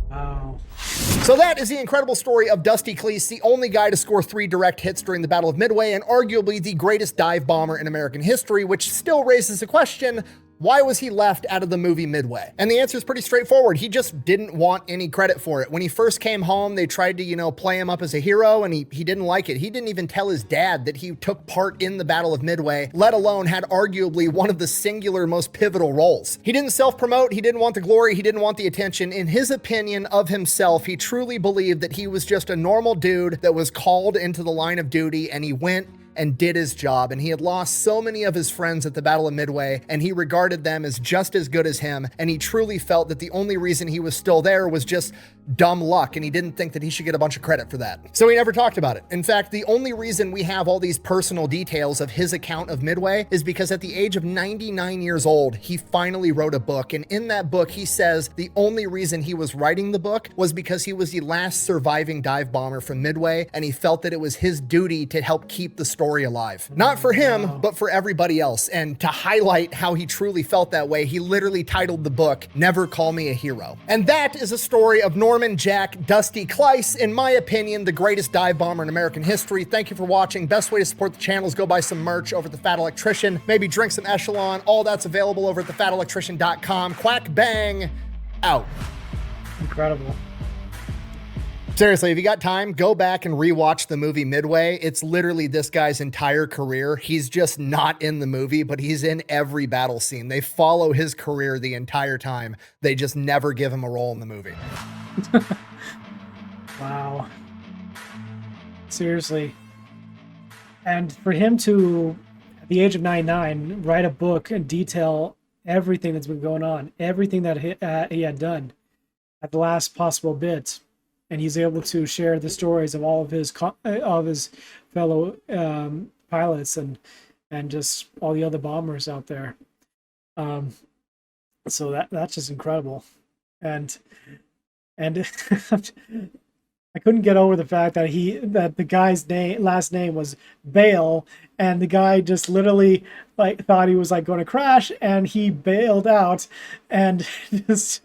Wow. So that is the incredible story of Dusty Kleiss, the only guy to score 3 direct hits during the Battle of Midway, and arguably the greatest dive bomber in American history, which still raises the question, why was he left out of the movie Midway? And the answer is pretty straightforward. He just didn't want any credit for it. When he first came home, they tried to, play him up as a hero, and he didn't like it. He didn't even tell his dad that he took part in the Battle of Midway, let alone had arguably one of the singular most pivotal roles. He didn't self-promote. He didn't want the glory. He didn't want the attention. In his opinion of himself, he truly believed that he was just a normal dude that was called into the line of duty, and he went and did his job. And he had lost so many of his friends at the Battle of Midway, and he regarded them as just as good as him. And he truly felt that the only reason he was still there was just dumb luck, and he didn't think that he should get a bunch of credit for that. So he never talked about it. In fact, the only reason we have all these personal details of his account of Midway is because at the age of 99 years old, he finally wrote a book. And in that book, he says the only reason he was writing the book was because he was the last surviving dive bomber from Midway, and he felt that it was his duty to help keep the story alive. Not for him, but for everybody else. And to highlight how he truly felt that way, he literally titled the book, Never Call Me a Hero. And that is a story of Norman Jack Dusty Kleiss, in my opinion, the greatest dive bomber in American history. Thank you for watching. Best way to support the channel is go buy some merch over at the Fat Electrician. Maybe drink some Echelon. All that's available over at thefatelectrician.com. Quack bang, out. Incredible. Seriously, if you got time, go back and rewatch the movie Midway. It's literally this guy's entire career. He's just not in the movie, but he's in every battle scene. They follow his career the entire time. They just never give him a role in the movie. Wow. Seriously. And for him to, at the age of 99, write a book and detail everything that's been going on, everything that he had done at the last possible bit, and he's able to share the stories of all of his fellow pilots and just all the other bombers out there. So that's just incredible. And I couldn't get over the fact that the guy's last name was Bale, and the guy just literally thought he was going to crash, and he bailed out, and just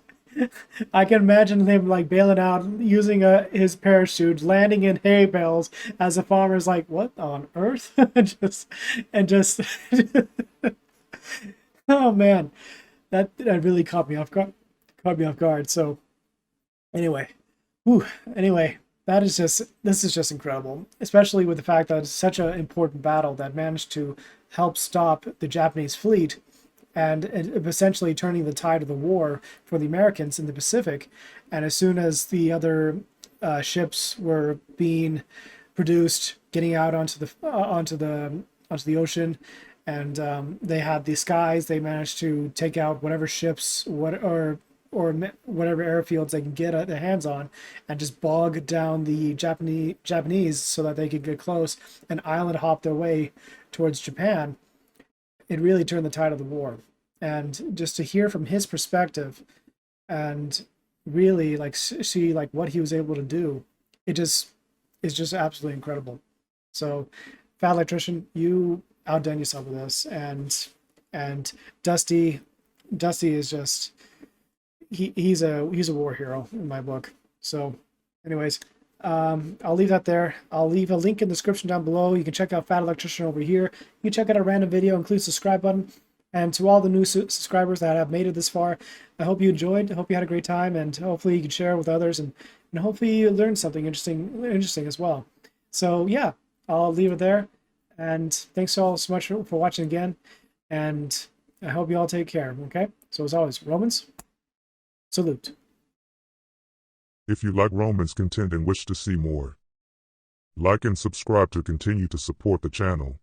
I can imagine him bailing out, using his parachute, landing in hay bales as the farmer's like, "What on earth?" and just oh man, that really caught me off guard. So anyway, this is just incredible, especially with the fact that it's such an important battle that managed to help stop the Japanese fleet and essentially turning the tide of the war for the Americans in the Pacific. And as soon as the other ships were being produced, getting out onto the ocean, and they had the skies, they managed to take out whatever ships, or whatever airfields they can get their hands on, and just bog down the Japanese so that they could get close and island hop their way towards Japan. It really turned the tide of the war. And just to hear from his perspective and really see what he was able to do, it just is just absolutely incredible. So Fat Electrician, you outdone yourself with this, and Dusty is just he's a war hero in my book. So anyways, I'll leave that there. I'll leave a link in the description down below. You can check out Fat Electrician over here. You can check out a random video, include the subscribe button. And to all the new subscribers that have made it this far, I hope you enjoyed. I hope you had a great time, and hopefully you can share it with others, and hopefully you learned something interesting as well. So yeah, I'll leave it there. And thanks all so much for watching again. And I hope you all take care. Okay. So as always, Romans, salute. If you like Romans content and wish to see more, like and subscribe to continue to support the channel.